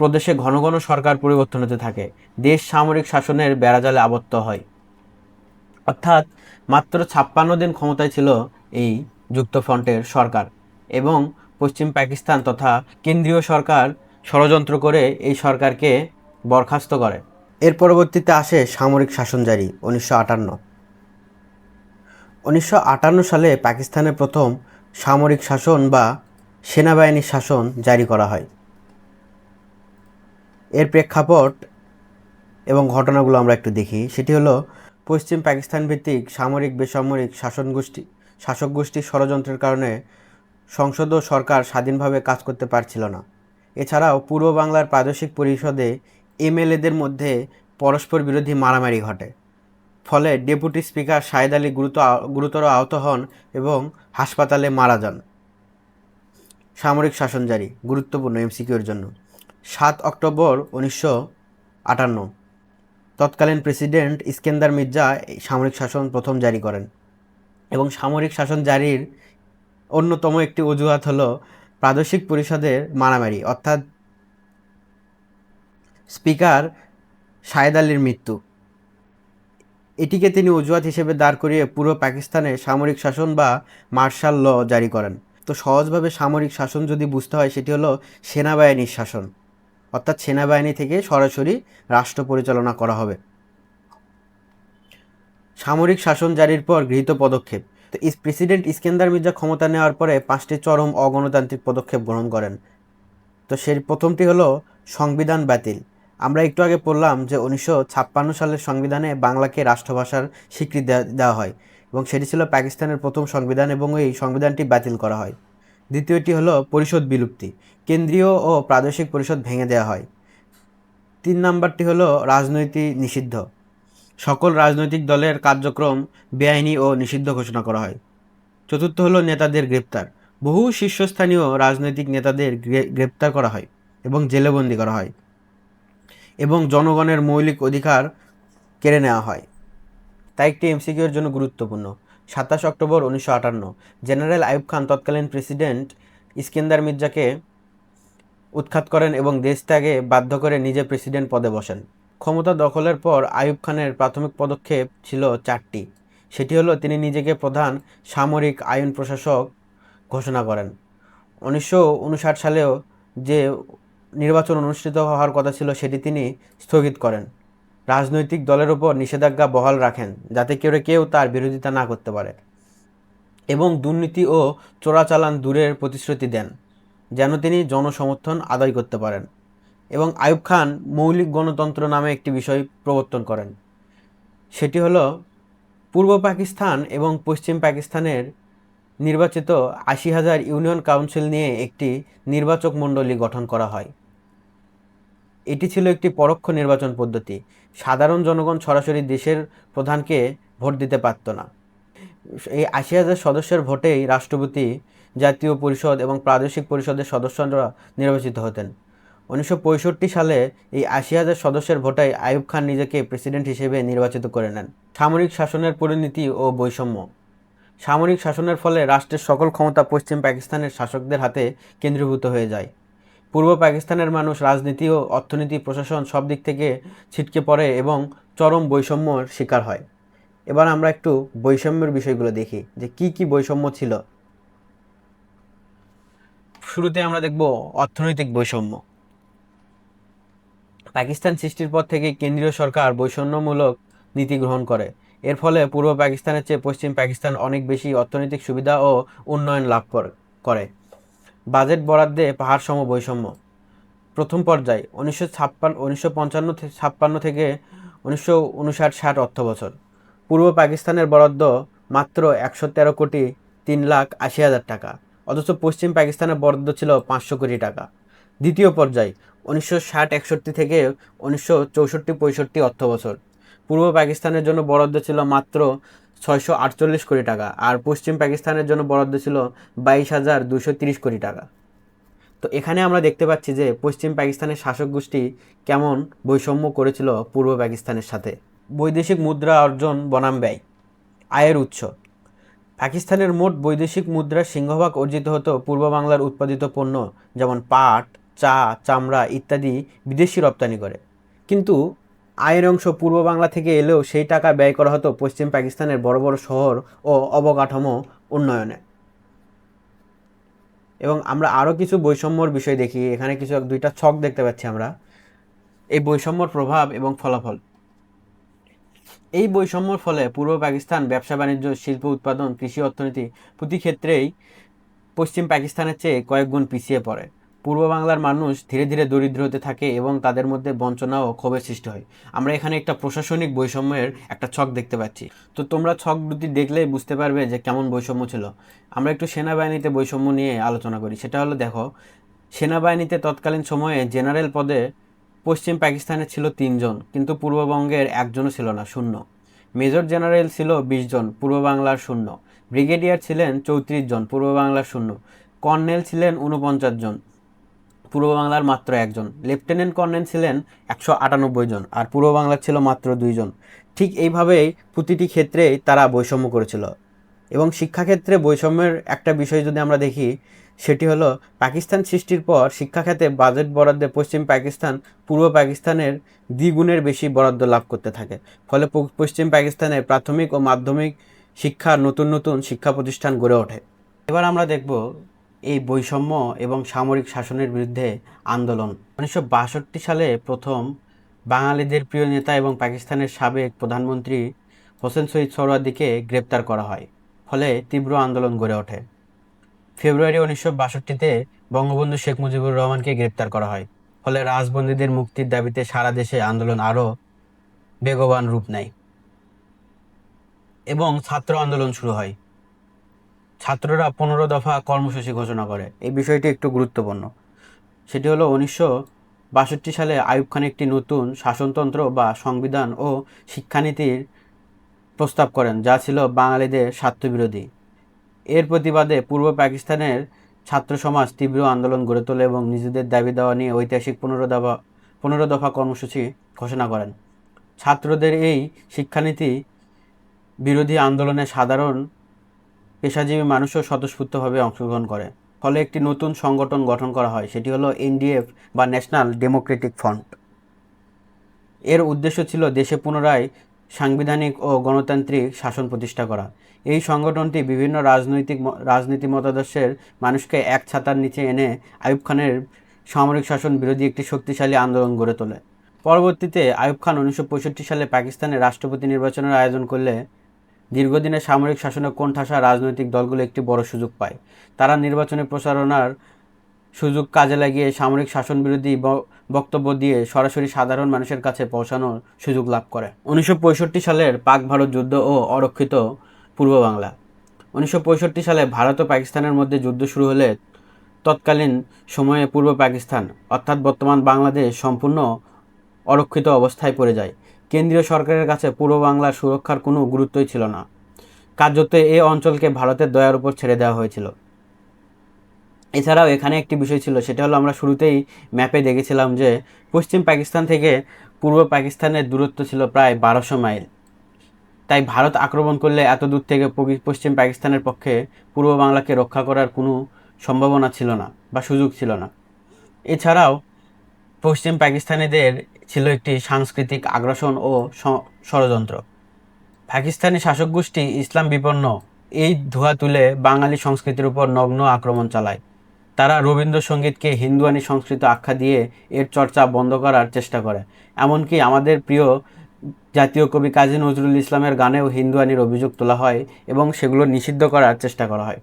প্রদেশে ঘন ঘন সরকার পরিবর্তন হতে থাকে। দেশ সামরিক শাসনের বেড়াজালে আবদ্ধ হয়। অর্থাৎ মাত্র 56 দিন ক্ষমতায় ছিল এই যুক্তফ্রন্টের সরকার এবং পশ্চিম পাকিস্তান তথা কেন্দ্রীয় সরকার ষড়যন্ত্র করে এই সরকারকে বরখাস্ত করে। এর পরবর্তীতে আসে সামরিক শাসন জারি 1958। 1958 সালে পাকিস্তানের প্রথম সামরিক শাসন বা সেনাবাহিনীর শাসন জারি করা হয়। এর প্রেক্ষাপট এবং ঘটনাগুলো আমরা একটু দেখি। সেটি হলো পশ্চিম পাকিস্তান ভিত্তিক সামরিক বেসামরিক শাসক গোষ্ঠীর ষড়যন্ত্রের কারণে সংসদ ও সরকার স্বাধীনভাবে কাজ করতে পারছিল না। এছাড়াও পূর্ব বাংলার প্রাদেশিক পরিষদে এমএলএদের মধ্যে পরস্পর বিরোধী মারামারি ঘটে। ফলে ডেপুটি স্পিকার শাহেদ আলী গুরুতর আহত হন এবং হাসপাতালে মারা যান। সামরিক শাসন জারি, গুরুত্বপূর্ণ এমসিকিউর জন্য। 7 অক্টোবর 1958 তৎকালীন প্রেসিডেন্ট ইস্কেন্দার মির্জা সামরিক শাসন প্রথম জারি করেন এবং সামরিক শাসন জারির অন্যতম একটি অজুহাত হলো প্রাদেশিক পরিষদের মারামারি, অর্থাৎ স্পিকার শাহেদ আলীর মৃত্যু। এটিকে তিনি অজুহাত হিসেবে দাঁড় করিয়ে পুরো পাকিস্তানে সামরিক শাসন বা মার্শাল ল জারি করেন। তো সহজভাবে সামরিক শাসন যদি বুঝতে হয় সেটি হলো সেনাবাহিনীর শাসন, অর্থাৎ সেনাবাহিনী থেকে সরাসরি রাষ্ট্র পরিচালনা করা হবে। সামরিক শাসন জারির পর গৃহীত পদক্ষেপ। তো প্রেসিডেন্ট ইস্কেন্দার মির্জা ক্ষমতা নেওয়ার পরে 5টি চরম অগণতান্ত্রিক পদক্ষেপ গ্রহণ করেন। তো সেই প্রথমটি হলো সংবিধান বাতিল। আমরা একটু আগে পড়লাম যে 1956 সালের সংবিধানে বাংলাকে রাষ্ট্রভাষার স্বীকৃতি দেওয়া হয় এবং সেটি ছিল পাকিস্তানের প্রথম সংবিধান এবং এই সংবিধানটি বাতিল করা হয়। দ্বিতীয়টি হলো পরিষদ বিলুপ্তি, কেন্দ্রীয় ও প্রাদেশিক পরিষদ ভেঙে দেওয়া হয়। 3 নম্বরটি হলো রাজনৈতিক নিষিদ্ধ, সকল রাজনৈতিক দলের কার্যক্রম বেআইনি ও নিষিদ্ধ ঘোষণা করা হয়। 4র্থ হলো নেতাদের গ্রেপ্তার, বহু শীর্ষস্থানীয় রাজনৈতিক নেতাদের গ্রেপ্তার করা হয় এবং জেলেবন্দি করা হয় এবং জনগণের মৌলিক অধিকার কেড়ে নেওয়া হয়। তাই একটি এমসিকিউর জন্য গুরুত্বপূর্ণ। 27 অক্টোবর 1958 জেনারেল আইয়ুব খান তৎকালীন প্রেসিডেন্ট ইস্কেন্দার মির্জাকে উৎখাত করেন এবং দেশ ত্যাগে বাধ্য করে নিজে প্রেসিডেন্ট পদে বসেন। ক্ষমতা দখলের পর আইয়ুব খানের প্রাথমিক পদক্ষেপ ছিল 4টি। সেটি হলো তিনি নিজেকে প্রধান সামরিক আইন প্রশাসক ঘোষণা করেন। 1959 সালেও যে নির্বাচন অনুষ্ঠিত হওয়ার কথা ছিল সেটি তিনি স্থগিত করেন। রাজনৈতিক দলের ওপর নিষেধাজ্ঞা বহাল রাখেন যাতে কেউ তার বিরোধিতা না করতে পারে এবং দুর্নীতি ও চোরাচালান দূরের প্রতিশ্রুতি দেন যেন তিনি জনসমর্থন আদায় করতে পারেন। এবং আইয়ুব খান মৌলিক গণতন্ত্র নামে একটি বিষয় প্রবর্তন করেন। সেটি হলো পূর্ব পাকিস্তান এবং পশ্চিম পাকিস্তানের নির্বাচিত 80,000 ইউনিয়ন কাউন্সিল নিয়ে একটি নির্বাচক মণ্ডলী গঠন করা হয়। এটি ছিল একটি পরোক্ষ নির্বাচন পদ্ধতি। সাধারণ জনগণ সরাসরি দেশের প্রধানকে ভোট দিতে পারত না। এই 80,000 সদস্যের ভোটেই রাষ্ট্রপতি, জাতীয় পরিষদ এবং প্রাদেশিক পরিষদের সদস্যরা নির্বাচিত হতেন। 1965 সালে এই 80,000 সদস্যের ভোটে আইয়ুব খান নিজেকে প্রেসিডেন্ট হিসেবে নির্বাচিত করে নেন। সামরিক শাসনের পরিণতি ও বৈষম্য। সামরিক শাসনের ফলে রাষ্ট্রের সকল ক্ষমতা পশ্চিম পাকিস্তানের শাসকদের হাতে কেন্দ্রীভূত হয়ে যায়। পূর্ব পাকিস্তানের মানুষ রাজনীতি ও অর্থনীতি, প্রশাসন সব দিক থেকে ছিটকে পড়ে এবং চরম বৈষম্যর শিকার হয়। এবার আমরা একটু বৈষম্যের বিষয়গুলো দেখি যে কি বৈষম্য ছিল। শুরুতে আমরা দেখব অর্থনৈতিক বৈষম্য। পাকিস্তান সৃষ্টির পর থেকে কেন্দ্রীয় সরকার বৈষম্যমূলক নীতি গ্রহণ করে। এর ফলে পূর্ব পাকিস্তানের চেয়ে পশ্চিম পাকিস্তান অনেক বেশি অর্থনৈতিক সুবিধা ও উন্নয়ন লাভ করে। বাজেট বরাদ্দে পাহাড়সম বৈষম্য। প্রথম পর্যায় 1955 থেকে 1959-60 অর্থবছর পূর্ব পাকিস্তানের বরাদ্দ মাত্র 113 কোটি 3,80,000 টাকা, অথচ পশ্চিম পাকিস্তানের বরাদ্দ ছিল 500 কোটি টাকা। দ্বিতীয় পর্যায় 1960-61 থেকে 1964-65 অর্থবছর পূর্ব পাকিস্তানের জন্য বরাদ্দ ছিল মাত্র 648 কোটি টাকা আর পশ্চিম পাকিস্তানের জন্য বরাদ্দ ছিল 22,230 কোটি টাকা। তো এখানে আমরা দেখতে পাচ্ছি যে পশ্চিম পাকিস্তানের শাসক গোষ্ঠী কেমন বৈষম্য করেছিল পূর্ব পাকিস্তানের সাথে। বৈদেশিক মুদ্রা অর্জন বনাম ব্যয়। আয়ের উৎস। পাকিস্তানের মোট বৈদেশিক মুদ্রার সিংহভাগ অর্জিত হতো পূর্ব বাংলার উৎপাদিত পণ্য যেমন পাট, চা, চামড়া ইত্যাদি বিদেশি রপ্তানি করে। কিন্তু আয়ের অংশ পূর্ব বাংলা থেকে এলেও সেই টাকা ব্যয় করা হতো পশ্চিম পাকিস্তানের বড় বড় শহর ও অবকাঠামো উন্নয়নে। এবং আমরা আরও কিছু বৈষম্যর বিষয় দেখি। এখানে কিছু 2টা ছক দেখতে পাচ্ছি আমরা। এই বৈষম্যর প্রভাব এবং ফলাফল। এই বৈষম্যর ফলে পূর্ব পাকিস্তান ব্যবসা বাণিজ্য, শিল্প উৎপাদন, কৃষি, অর্থনীতি প্রতি ক্ষেত্রেই পশ্চিম পাকিস্তানের চেয়ে কয়েক গুণ পিছিয়ে পড়ে। পূর্ব বাংলার মানুষ ধীরে ধীরে দরিদ্র হতে থাকে এবং তাদের মধ্যে বঞ্চনা ও ক্ষোভের সৃষ্টি হয়। আমরা এখানে একটা প্রশাসনিক বৈষম্যের একটা ছক দেখতে পাচ্ছি। তো তোমরা ছক দুটি দেখলেই বুঝতে পারবে যে কেমন বৈষম্য ছিল। আমরা একটু সেনাবাহিনীতে বৈষম্য নিয়ে আলোচনা করি। সেটা হলো, দেখো, সেনাবাহিনীতে তৎকালীন সময়ে জেনারেল পদে পশ্চিম পাকিস্তানে ছিল 3 জন, কিন্তু পূর্ববঙ্গের একজনও ছিল না, শূন্য। মেজর জেনারেল ছিল 20 জন, পূর্ব বাংলার শূন্য। ব্রিগেডিয়ার ছিলেন 34 জন, পূর্ব বাংলার শূন্য। কর্নেল ছিলেন 49 জন, পূর্ব বাংলার মাত্র একজন। লেফটেন্যান্ট কর্নেল ছিলেন 198 জন, আর পূর্ব বাংলার ছিল মাত্র 2 জন। ঠিক এইভাবেই প্রতিটি ক্ষেত্রেই তারা বৈষম্য করেছিল। এবং শিক্ষাক্ষেত্রে বৈষম্যের একটা বিষয় যদি আমরা দেখি, সেটি হলো পাকিস্তান সৃষ্টির পর শিক্ষাখাতে বাজেট বরাদ্দে পশ্চিম পাকিস্তান পূর্ব পাকিস্তানের দ্বিগুণের বেশি বরাদ্দ লাভ করতে থাকে। ফলে পশ্চিম পাকিস্তানে প্রাথমিক ও মাধ্যমিক শিক্ষার নতুন নতুন শিক্ষা প্রতিষ্ঠান গড়ে ওঠে। এবার আমরা দেখব এই বৈষম্য এবং সামরিক শাসনের বিরুদ্ধে আন্দোলন। 1962 সালে প্রথম বাঙালিদের প্রিয় নেতা এবং পাকিস্তানের সাবেক প্রধানমন্ত্রী হোসেন শহীদ সোহরাওয়ার্দীকে গ্রেপ্তার করা হয়, ফলে তীব্র আন্দোলন গড়ে ওঠে। ফেব্রুয়ারি 1962-তে বঙ্গবন্ধু শেখ মুজিবুর রহমানকে গ্রেপ্তার করা হয়, ফলে রাজবন্দীদের মুক্তির দাবিতে সারা দেশে আন্দোলন আরও বেগবান রূপ নেয় এবং ছাত্র আন্দোলন শুরু হয়। ছাত্ররা 15 দফা কর্মসূচি ঘোষণা করে। এই বিষয়টি একটু গুরুত্বপূর্ণ। সেটি হলো 1962 সালে আইয়ুব খান একটি নতুন শাসনতন্ত্র বা সংবিধান ও শিক্ষানীতির প্রস্তাব করেন, যা ছিল বাঙালিদের স্বার্থবিরোধী। এর প্রতিবাদে পূর্ব পাকিস্তানের ছাত্র সমাজ তীব্র আন্দোলন গড়ে তোলে এবং নিজেদের দাবি দেওয়া নিয়ে ঐতিহাসিক 15 দফা কর্মসূচি ঘোষণা করেন। ছাত্রদের এই শিক্ষানীতি বিরোধী আন্দোলনে সাধারণ পেশাজীবী মানুষও স্বতঃস্ফূর্তভাবে অংশগ্রহণ করে। ফলে একটি নতুন সংগঠন গঠন করা হয়, সেটি হলো এনডিএফ বা ন্যাশনাল ডেমোক্রেটিক ফ্রন্ট। এর উদ্দেশ্য ছিল দেশে পুনরায় সাংবিধানিক ও গণতান্ত্রিক শাসন প্রতিষ্ঠা করা। এই সংগঠনটি বিভিন্ন রাজনীতি মতাদর্শের মানুষকে এক ছাতার নিচে এনে আইয়ুব খানের সামরিক শাসন বিরোধী একটি শক্তিশালী আন্দোলন গড়ে তোলে। পরবর্তীতে আইয়ুব খান 1965 সালে পাকিস্তানে রাষ্ট্রপতি নির্বাচনের আয়োজন করলে দীর্ঘদিনের সামরিক শাসনে কোণঠাসা রাজনৈতিক দলগুলো একটি বড় সুযোগ পায়। তারা নির্বাচনী প্রচারণার সুযোগ কাজে লাগিয়ে সামরিক শাসন বিরোধী বক্তব্য দিয়ে সরাসরি সাধারণ মানুষের কাছে পৌঁছানোর সুযোগ লাভ করে। 1965 সালের পাক ভারত যুদ্ধ ও অরক্ষিত পূর্ব বাংলা। 1965 সালে ভারত ও পাকিস্তানের মধ্যে যুদ্ধ শুরু হলে তৎকালীন সময়ে পূর্ব পাকিস্তান অর্থাৎ বর্তমান বাংলাদেশ সম্পূর্ণ অরক্ষিত অবস্থায় পড়ে যায়। কেন্দ্রীয় সরকারের কাছে পূর্ব বাংলার সুরক্ষার কোনো গুরুত্বই ছিল না। কার্যত এই অঞ্চলকে ভারতের দয়ার উপর ছেড়ে দেওয়া হয়েছিল। এছাড়াও এখানে একটি বিষয় ছিল, সেটা হলো আমরা শুরুতেই ম্যাপে দেখেছিলাম যে পশ্চিম পাকিস্তান থেকে পূর্ব পাকিস্তানের দূরত্ব ছিল প্রায় 1200 মাইল। তাই ভারত আক্রমণ করলে এত দূর থেকে পশ্চিম পাকিস্তানের পক্ষে পূর্ব বাংলাকে রক্ষা করার কোনো সম্ভাবনা ছিল না বা সুযোগ ছিল না। এছাড়াও পশ্চিম পাকিস্তানিদের ছিল একটি সাংস্কৃতিক আগ্রাসন ও ষড়যন্ত্র। পাকিস্তানি শাসক গোষ্ঠী ইসলাম বিপন্ন এই ধোঁয়া তুলে বাঙালি সংস্কৃতির উপর নগ্ন আক্রমণ চালায়। তারা রবীন্দ্রসঙ্গীতকে হিন্দুয়ানি সংস্কৃত আখ্যা দিয়ে এর চর্চা বন্ধ করার চেষ্টা করে। এমনকি আমাদের প্রিয় জাতীয় কবি কাজী নজরুল ইসলামের গানেও হিন্দুয়ানির অভিযোগ তোলা হয় এবং সেগুলো নিষিদ্ধ করার চেষ্টা করা হয়।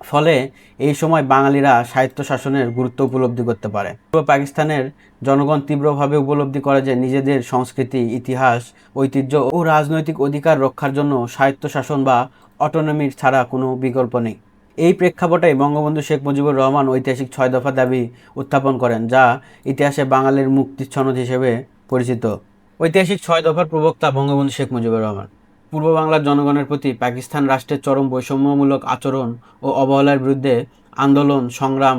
ফলে এই সময় বাঙালিরা সাহিত্য শাসনের গুরুত্ব উপলব্ধি করতে পারে। পূর্ব পাকিস্তানের জনগণ তীব্রভাবে উপলব্ধি করে যে নিজেদের সংস্কৃতি, ইতিহাস, ঐতিহ্য ও রাজনৈতিক অধিকার রক্ষার জন্য সাহিত্য শাসন বা অটোনমির ছাড়া কোনো বিকল্প নেই। এই প্রেক্ষাপটে বঙ্গবন্ধু শেখ মুজিবুর রহমান ঐতিহাসিক 6 দফা দাবি উত্থাপন করেন, যা ইতিহাসে বাঙালির মুক্তির সনদ হিসেবে পরিচিত। ঐতিহাসিক 6 দফার প্রবক্তা বঙ্গবন্ধু শেখ মুজিবুর রহমান পূর্ব বাংলার জনগণের প্রতি পাকিস্তান রাষ্ট্রের চরম বৈষম্যমূলক আচরণ ও অবহেলার বিরুদ্ধে আন্দোলন সংগ্রাম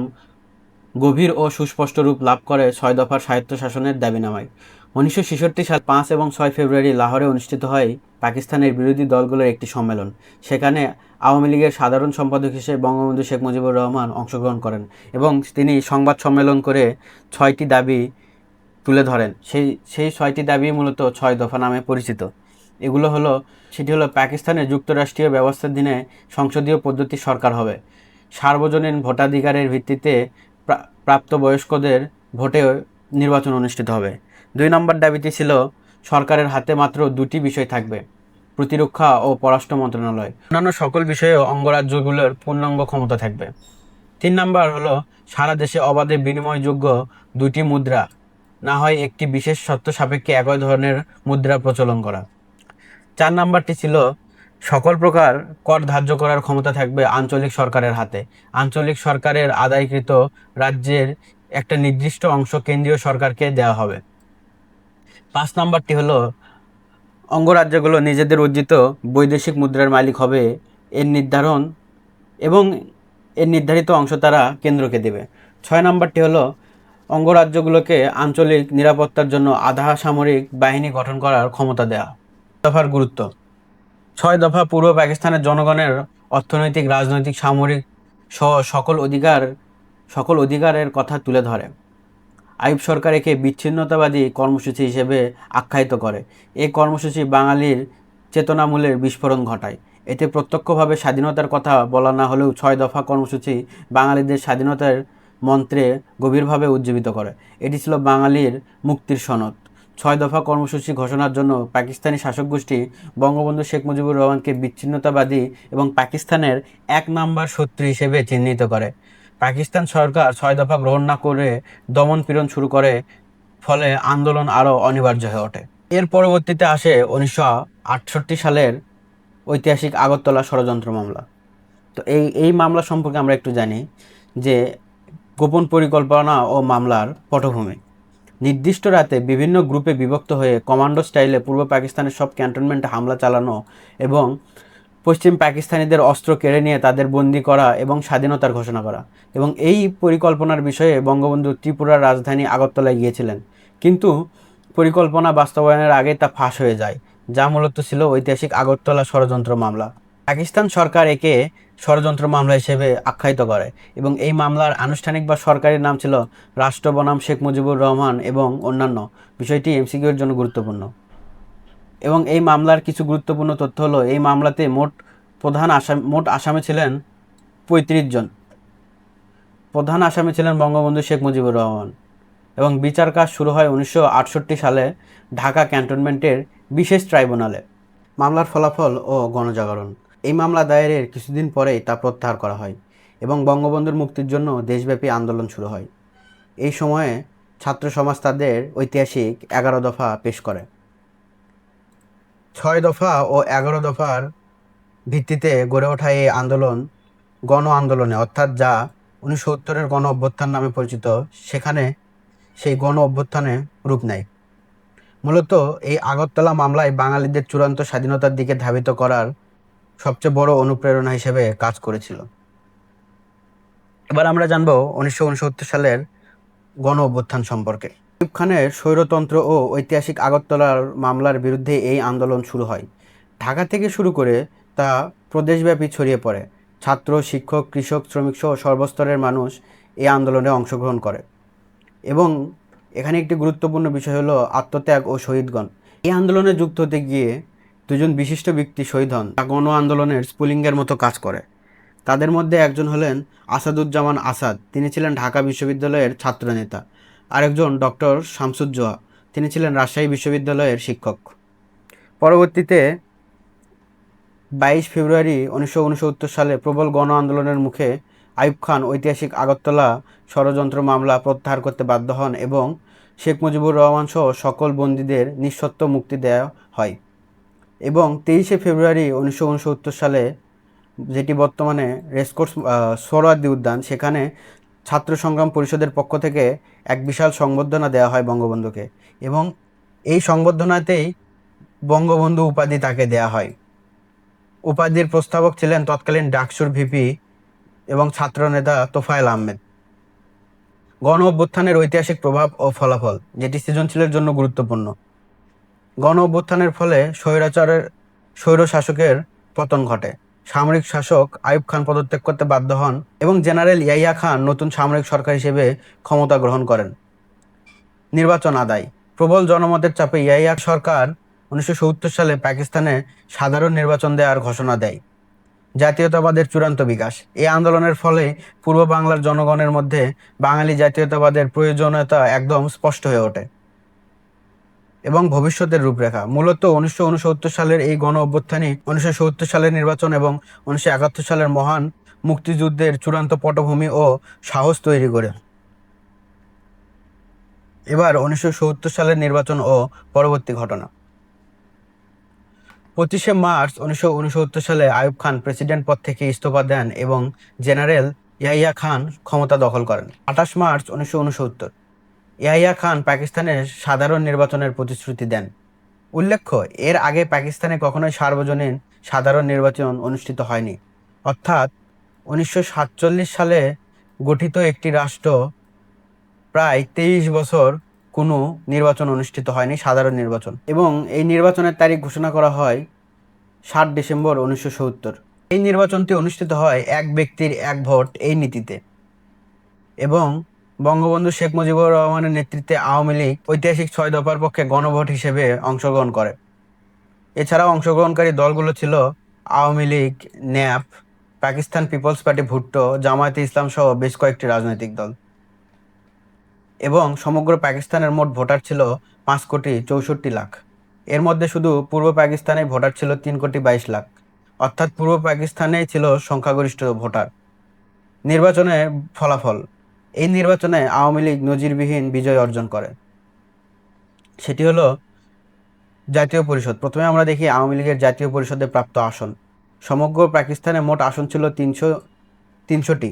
গভীর ও সুস্পষ্ট রূপ লাভ করে 6 দফার সাহিত্য শাসনের দাবিনামায়। 1966 সাল 5 এবং 6 ফেব্রুয়ারি লাহোরে অনুষ্ঠিত হয় পাকিস্তানের বিরোধী দলগুলোর একটি সম্মেলন। সেখানে আওয়ামী লীগের সাধারণ সম্পাদক হিসেবে বঙ্গবন্ধু শেখ মুজিবুর রহমান অংশগ্রহণ করেন এবং তিনি সংবাদ সম্মেলন করে 6টি দাবি তুলে ধরেন। সেই 6টি দাবি মূলত 6 দফা নামে পরিচিত। সেটি হলো পাকিস্তানের যুক্তরাষ্ট্রীয় ব্যবস্থার দিনে সংসদীয় পদ্ধতি সরকার হবে, সার্বজনীন ভোটাধিকারের ভিত্তিতে প্রাপ্তবয়স্কদের ভোটে নির্বাচন অনুষ্ঠিত হবে। 2 নম্বর দাবিটি ছিল সরকারের হাতে মাত্র 2টি বিষয় থাকবে, প্রতিরক্ষা ও পররাষ্ট্র মন্ত্রণালয়। অন্যান্য সকল বিষয়ে অঙ্গরাজ্যগুলোর পূর্ণাঙ্গ ক্ষমতা থাকবে। 3 নম্বর হলো সারা দেশে অবাধে বিনিময়যোগ্য 2টি মুদ্রা, না হয় একটি বিশেষ শর্ত সাপেক্ষে একই ধরনের মুদ্রা প্রচলন করা। 4 নম্বরটি ছিল সকল প্রকার কর ধার্য করার ক্ষমতা থাকবে আঞ্চলিক সরকারের হাতে। আঞ্চলিক সরকারের আদায়কৃত রাজ্যের একটা নির্দিষ্ট অংশ কেন্দ্রীয় সরকারকে দেওয়া হবে। 5 নম্বরটি হলো অঙ্গরাজ্যগুলো নিজেদের অর্জিত বৈদেশিক মুদ্রার মালিক হবে এর নির্ধারণ এবং এর নির্ধারিত অংশ তারা কেন্দ্রকে দেবে। 6 নম্বরটি হলো অঙ্গরাজ্যগুলোকে আঞ্চলিক নিরাপত্তার জন্য আধা সামরিক বাহিনী গঠন করার ক্ষমতা দেওয়া। দফার গুরুত্ব। 6 দফা পূর্ব পাকিস্তানের জনগণের অর্থনৈতিক, রাজনৈতিক, সামরিক সহ সকল অধিকারের কথা তুলে ধরে। আইয়ুব সরকার একে বিচ্ছিন্নতাবাদী কর্মসূচি হিসেবে আখ্যায়িত করে। এই কর্মসূচি বাঙালির চেতনামূলের বিস্ফোরণ ঘটায়। এতে প্রত্যক্ষভাবে স্বাধীনতার কথা বলা না হলেও 6 দফা কর্মসূচি বাঙালিদের স্বাধীনতার মন্ত্রে গভীরভাবে উজ্জীবিত করে। এটি ছিল বাঙালির মুক্তির সনদ। 6 দফা কর্মসূচি ঘোষণার জন্য পাকিস্তানি শাসক গোষ্ঠী বঙ্গবন্ধু শেখ মুজিবুর রহমানকে বিচ্ছিন্নতাবাদী এবং পাকিস্তানের 1 নম্বর শত্রু হিসেবে চিহ্নিত করে। পাকিস্তান সরকার 6 দফা গ্রহণ না করে দমন পীড়ন শুরু করে, ফলে আন্দোলন আরও অনিবার্য হয়ে ওঠে। এর পরবর্তীতে আসে 1968 সালের ঐতিহাসিক আগরতলা ষড়যন্ত্র মামলা। তো এই মামলা সম্পর্কে আমরা একটু জানি যে গোপন পরিকল্পনা ও মামলার পটভূমি। নির্দিষ্ট রাতে বিভিন্ন গ্রুপে বিভক্ত হয়ে কমান্ডো স্টাইলে পূর্ব পাকিস্তানের সব ক্যান্টনমেন্টে হামলা চালানো এবং পশ্চিম পাকিস্তানিদের অস্ত্র কেড়ে নিয়ে তাদের বন্দি করা এবং স্বাধীনতার ঘোষণা করা। এবং এই পরিকল্পনার বিষয়ে বঙ্গবন্ধু ত্রিপুরার রাজধানী আগরতলায় গিয়েছিলেন, কিন্তু পরিকল্পনা বাস্তবায়নের আগে তা ফাঁস হয়ে যায়, যা মূলত ছিল ঐতিহাসিক আগরতলা ষড়যন্ত্র মামলা। পাকিস্তান সরকার একে ষড়যন্ত্র মামলা হিসেবে আখ্যায়িত করে এবং এই মামলার আনুষ্ঠানিক বা সরকারি নাম ছিল রাষ্ট্র বনাম শেখ মুজিবুর রহমান এবং অন্যান্য। বিষয়টি এমসিকিউর জন্য গুরুত্বপূর্ণ। এবং এই মামলার কিছু গুরুত্বপূর্ণ তথ্য হলো, এই মামলাতে মোট আসামি ছিলেন 35 জন। প্রধান আসামি ছিলেন বঙ্গবন্ধু শেখ মুজিবুর রহমান এবং বিচার কাজ শুরু হয় 1968 সালে ঢাকা ক্যান্টনমেন্টের বিশেষ ট্রাইব্যুনালে। মামলার ফলাফল ও গণজাগরণ। এই মামলা দায়েরের কিছুদিন পরেই তা প্রত্যাহার করা হয় এবং বঙ্গবন্ধুর মুক্তির জন্য দেশব্যাপী আন্দোলন শুরু হয়। এই সময়ে ছাত্র সমাজ তাদের ঐতিহাসিক 11 দফা পেশ করে। 6 দফা ও 11 দফার ভিত্তিতে গড়ে ওঠা এই আন্দোলন গণ আন্দোলনে, অর্থাৎ যা 1970-এর গণ অভ্যুত্থান নামে পরিচিত, সেখানে সেই গণ অভ্যুত্থানে রূপ নেয়। মূলত এই আগরতলা মামলায় বাঙালিদের চূড়ান্ত স্বাধীনতার দিকে ধাবিত করার সবচেয়ে বড় অনুপ্রেরণা হিসেবে কাজ করেছিল। এবার আমরা জানব 1969 সালের গণ অভ্যুত্থান সম্পর্কে। আইয়ুব খানের স্বৈরতন্ত্র ও ঐতিহাসিক আগরতলার মামলার বিরুদ্ধে এই আন্দোলন শুরু হয়। ঢাকা থেকে শুরু করে তা প্রদেশব্যাপী ছড়িয়ে পড়ে। ছাত্র, শিক্ষক, কৃষক, শ্রমিক সহ সর্বস্তরের মানুষ এই আন্দোলনে অংশগ্রহণ করে। এবং এখানে একটি গুরুত্বপূর্ণ বিষয় হলো আত্মত্যাগ ও শহীদগণ। এই আন্দোলনে যুক্ত হতে গিয়ে দুজন বিশিষ্ট ব্যক্তি শহীদ হন, তা গণ আন্দোলনের স্ফুলিঙ্গের মতো কাজ করে। তাদের মধ্যে একজন হলেন আসাদুজ্জামান আসাদ, তিনি ছিলেন ঢাকা বিশ্ববিদ্যালয়ের ছাত্রনেতা। আরেকজন ডক্টর শামসুজ্জোহা, তিনি ছিলেন রাজশাহী বিশ্ববিদ্যালয়ের শিক্ষক। পরবর্তীতে 22 ফেব্রুয়ারি 1969 সালে প্রবল গণ আন্দোলনের মুখে আইয়ুব খান ঐতিহাসিক আগরতলা ষড়যন্ত্র মামলা প্রত্যাহার করতে বাধ্য হন এবং শেখ মুজিবুর রহমান সহ সকল বন্দীদের নিঃশর্ত মুক্তি দেওয়া হয়। এবং 23 ফেব্রুয়ারি 1969 সালে, যেটি বর্তমানে রেসকোর্স সোহরাওয়ার্দী উদ্যান, সেখানে ছাত্র সংগ্রাম পরিষদের পক্ষ থেকে এক বিশাল সংবর্ধনা দেওয়া হয় বঙ্গবন্ধুকে এবং এই সংবর্ধনাতেই বঙ্গবন্ধু উপাধি তাকে দেওয়া হয়। উপাধির প্রস্তাবক ছিলেন তৎকালীন ডাকসুর ভিপি এবং ছাত্রনেতা তোফায়েল আহমেদ। গণ অভ্যুত্থানের ঐতিহাসিক প্রভাব ও ফলাফল, যেটি সৃজনশীলের জন্য গুরুত্বপূর্ণ। গণ অভ্যুত্থানের ফলে স্বৈর শাসকের পতন ঘটে। সামরিক শাসক আইয়ুব খান পদত্যাগ করতে বাধ্য হন এবং জেনারেল ইয়াহিয়া খান নতুন সামরিক সরকার হিসেবে ক্ষমতা গ্রহণ করেন। নির্বাচন আদায়। প্রবল জনমতের চাপে ইয়াহিয়া সরকার 1970 সালে পাকিস্তানে সাধারণ নির্বাচন দেওয়ার ঘোষণা দেয়। জাতীয়তাবাদের চূড়ান্ত বিকাশ। এই আন্দোলনের ফলে পূর্ব বাংলার জনগণের মধ্যে বাঙালি জাতীয়তাবাদের প্রয়োজনীয়তা একদম স্পষ্ট হয়ে ওঠে। এবং ভবিষ্যতের রূপরেখা। মূলত 1969 সালের এই গণ অভ্যুত্থানই 1970 সালের নির্বাচন এবং 1971 সালের মহান মুক্তিযুদ্ধের চূড়ান্ত পটভূমি ও সাহস তৈরি করে। এবার 1970 সালের নির্বাচন ও পরবর্তী ঘটনা। 25 মার্চ 1969 সালে আইয়ুব খান প্রেসিডেন্ট পদ থেকে ইস্তফা দেন এবং জেনারেল ইয়াহিয়া খান ক্ষমতা দখল করেন। 28 মার্চ 1969 ইয়াহিয়া খান পাকিস্তানের সাধারণ নির্বাচনের প্রতিশ্রুতি দেন। উল্লেখ্য, এর আগে পাকিস্তানে কখনোই সার্বজনীন সাধারণ নির্বাচন অনুষ্ঠিত হয়নি। অর্থাৎ 1947 সালে গঠিত একটি রাষ্ট্র প্রায় 23 বছর কোনো নির্বাচন অনুষ্ঠিত হয়নি, সাধারণ নির্বাচন। এবং এই নির্বাচনের তারিখ ঘোষণা করা হয় 7 ডিসেম্বর 1970। এই নির্বাচনটি অনুষ্ঠিত হয় এক ব্যক্তির এক ভোট এই নীতিতে। এবং বঙ্গবন্ধু শেখ মুজিবুর রহমানের নেতৃত্বে আওয়ামী লীগ ঐতিহাসিক 6 দফার পক্ষে গণভোট হিসেবে অংশগ্রহণ করে। এছাড়াও অংশগ্রহণকারী দলগুলো ছিল আওয়ামী লীগ, ন্যাপ, পাকিস্তান পিপলস পার্টি ভুট্টো, জামায়াতে ইসলাম সহ বেশ কয়েকটি রাজনৈতিক দল। এবং সমগ্র পাকিস্তানের মোট ভোটার ছিল 5,64,00,000। এর মধ্যে শুধু পূর্ব পাকিস্তানে ভোটার ছিল 3,22,00,000। অর্থাৎ পূর্ব পাকিস্তানেই ছিল সংখ্যাগরিষ্ঠ ভোটার। নির্বাচনের ফলাফল। এই নির্বাচনে আওয়ামী লীগ নজিরবিহীন বিজয় অর্জন করে। সেটি হলো জাতীয় পরিষদ। প্রথমে আমরা দেখি আওয়ামী লীগের জাতীয় পরিষদে প্রাপ্ত আসন। সমগ্র পাকিস্তানে মোট আসন ছিল 300টি।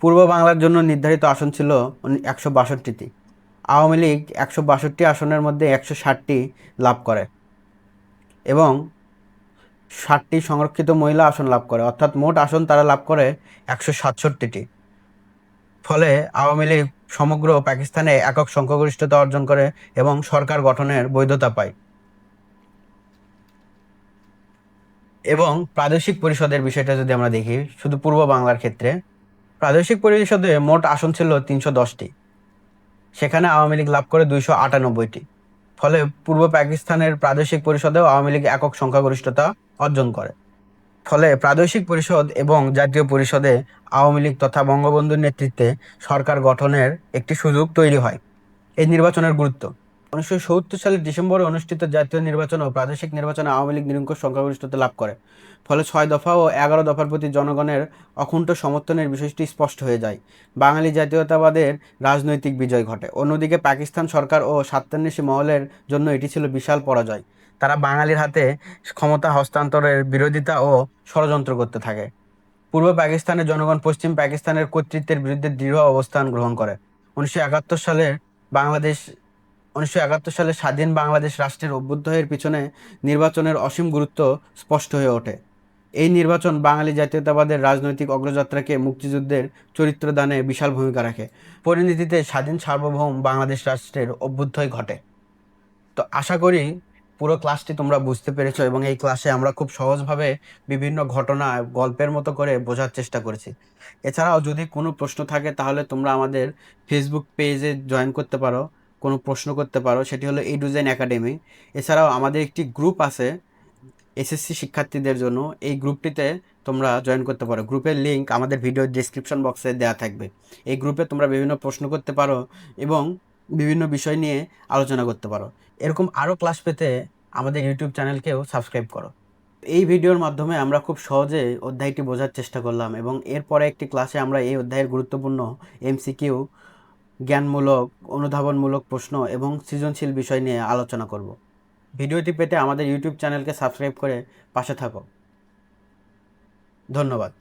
পূর্ব বাংলার জন্য নির্ধারিত আসন ছিল 162টি। আওয়ামী লীগ 162 আসনের মধ্যে 160টি লাভ করে এবং 60টি সংরক্ষিত মহিলা আসন লাভ করে। অর্থাৎ মোট আসন তারা লাভ করে 167টি। ফলে আওয়ামী লীগ সমগ্র পাকিস্তানে একক সংখ্যাগরিষ্ঠতা অর্জন করে এবং সরকার গঠনের বৈধতা পায়। এবং প্রাদেশিক পরিষদের বিষয়টা যদি আমরা দেখি, শুধু পূর্ব বাংলার ক্ষেত্রে প্রাদেশিক পরিষদে মোট আসন ছিল 310টি। সেখানে আওয়ামী লীগ লাভ করে 298টি। ফলে পূর্ব পাকিস্তানের প্রাদেশিক পরিষদেও আওয়ামী লীগ একক সংখ্যাগরিষ্ঠতা অর্জন করে। ফলে প্রাদেশিক পরিষদ এবং জাতীয় পরিষদে আওয়ামী লীগ তথা বঙ্গবন্ধুর নেতৃত্বে সরকার গঠনের একটি সুযোগ তৈরি হয়। এই নির্বাচনের গুরুত্ব। 1970 সালের ডিসেম্বরে অনুষ্ঠিত জাতীয় নির্বাচন ও প্রাদেশিক নির্বাচনে আওয়ামী লীগ নিরঙ্কুশ সংখ্যাগরিষ্ঠতা লাভ করে। ফলে 6 দফা ও 11 দফার প্রতি জনগণের অকুণ্ঠ সমর্থনের বিষয়টি স্পষ্ট হয়ে যায়। বাঙালি জাতীয়তাবাদের রাজনৈতিক বিজয় ঘটে। অন্যদিকে পাকিস্তান সরকার ও স্বার্থান্বেষী মহলের জন্য এটি ছিল বিশাল পরাজয়। তারা বাঙালির হাতে ক্ষমতা হস্তান্তরের বিরোধিতা ও ষড়যন্ত্র করতে থাকে। পূর্ব পাকিস্তানের জনগণ পশ্চিম পাকিস্তানের কর্তৃত্বের বিরুদ্ধে দৃঢ় অবস্থান গ্রহণ করে। 1971 সালে স্বাধীন বাংলাদেশ রাষ্ট্রের অভ্যুদয়ের পিছনে নির্বাচনের অসীম গুরুত্ব স্পষ্ট হয়ে ওঠে। এই নির্বাচন বাঙালি জাতীয়তাবাদের রাজনৈতিক অগ্রযাত্রাকে মুক্তিযুদ্ধের চরিত্রদানে বিশাল ভূমিকা রাখে। পরিণতিতে স্বাধীন সার্বভৌম বাংলাদেশ রাষ্ট্রের অভ্যুদয় ঘটে। তো আশা করি পুরো ক্লাসটি তোমরা বুঝতে পেরেছো এবং এই ক্লাসে আমরা খুব সহজভাবে বিভিন্ন ঘটনা গল্পের মতো করে বোঝার চেষ্টা করেছি। এছাড়াও যদি কোনো প্রশ্ন থাকে তাহলে তোমরা আমাদের ফেসবুক পেজে জয়েন করতে পারো, কোনো প্রশ্ন করতে পারো, সেটি হলো এডুজেন একাডেমি। এছাড়াও আমাদের একটি গ্রুপ আছে এসএসসি শিক্ষার্থীদের জন্য, এই গ্রুপটিতে তোমরা জয়েন করতে পারো। গ্রুপের লিঙ্ক আমাদের ভিডিও ডেসক্রিপশন বক্সে দেওয়া থাকবে। এই গ্রুপে তোমরা বিভিন্ন প্রশ্ন করতে পারো এবং বিভিন্ন বিষয় নিয়ে আলোচনা করতে পারো। এরকম আরও ক্লাস পেতে আমাদের ইউটিউব চ্যানেলকেও সাবস্ক্রাইব করো। এই ভিডিওর মাধ্যমে আমরা খুব সহজে অধ্যায়টি বোঝার চেষ্টা করলাম এবং এরপরে একটি ক্লাসে আমরা এই অধ্যায়ের গুরুত্বপূর্ণ এমসিকিউ, জ্ঞানমূলক, অনুধাবনমূলক প্রশ্ন এবং সৃজনশীল বিষয় নিয়ে আলোচনা করব। ভিডিওটি পেতে আমাদের ইউটিউব চ্যানেলকে সাবস্ক্রাইব করে পাশে থাকো। ধন্যবাদ।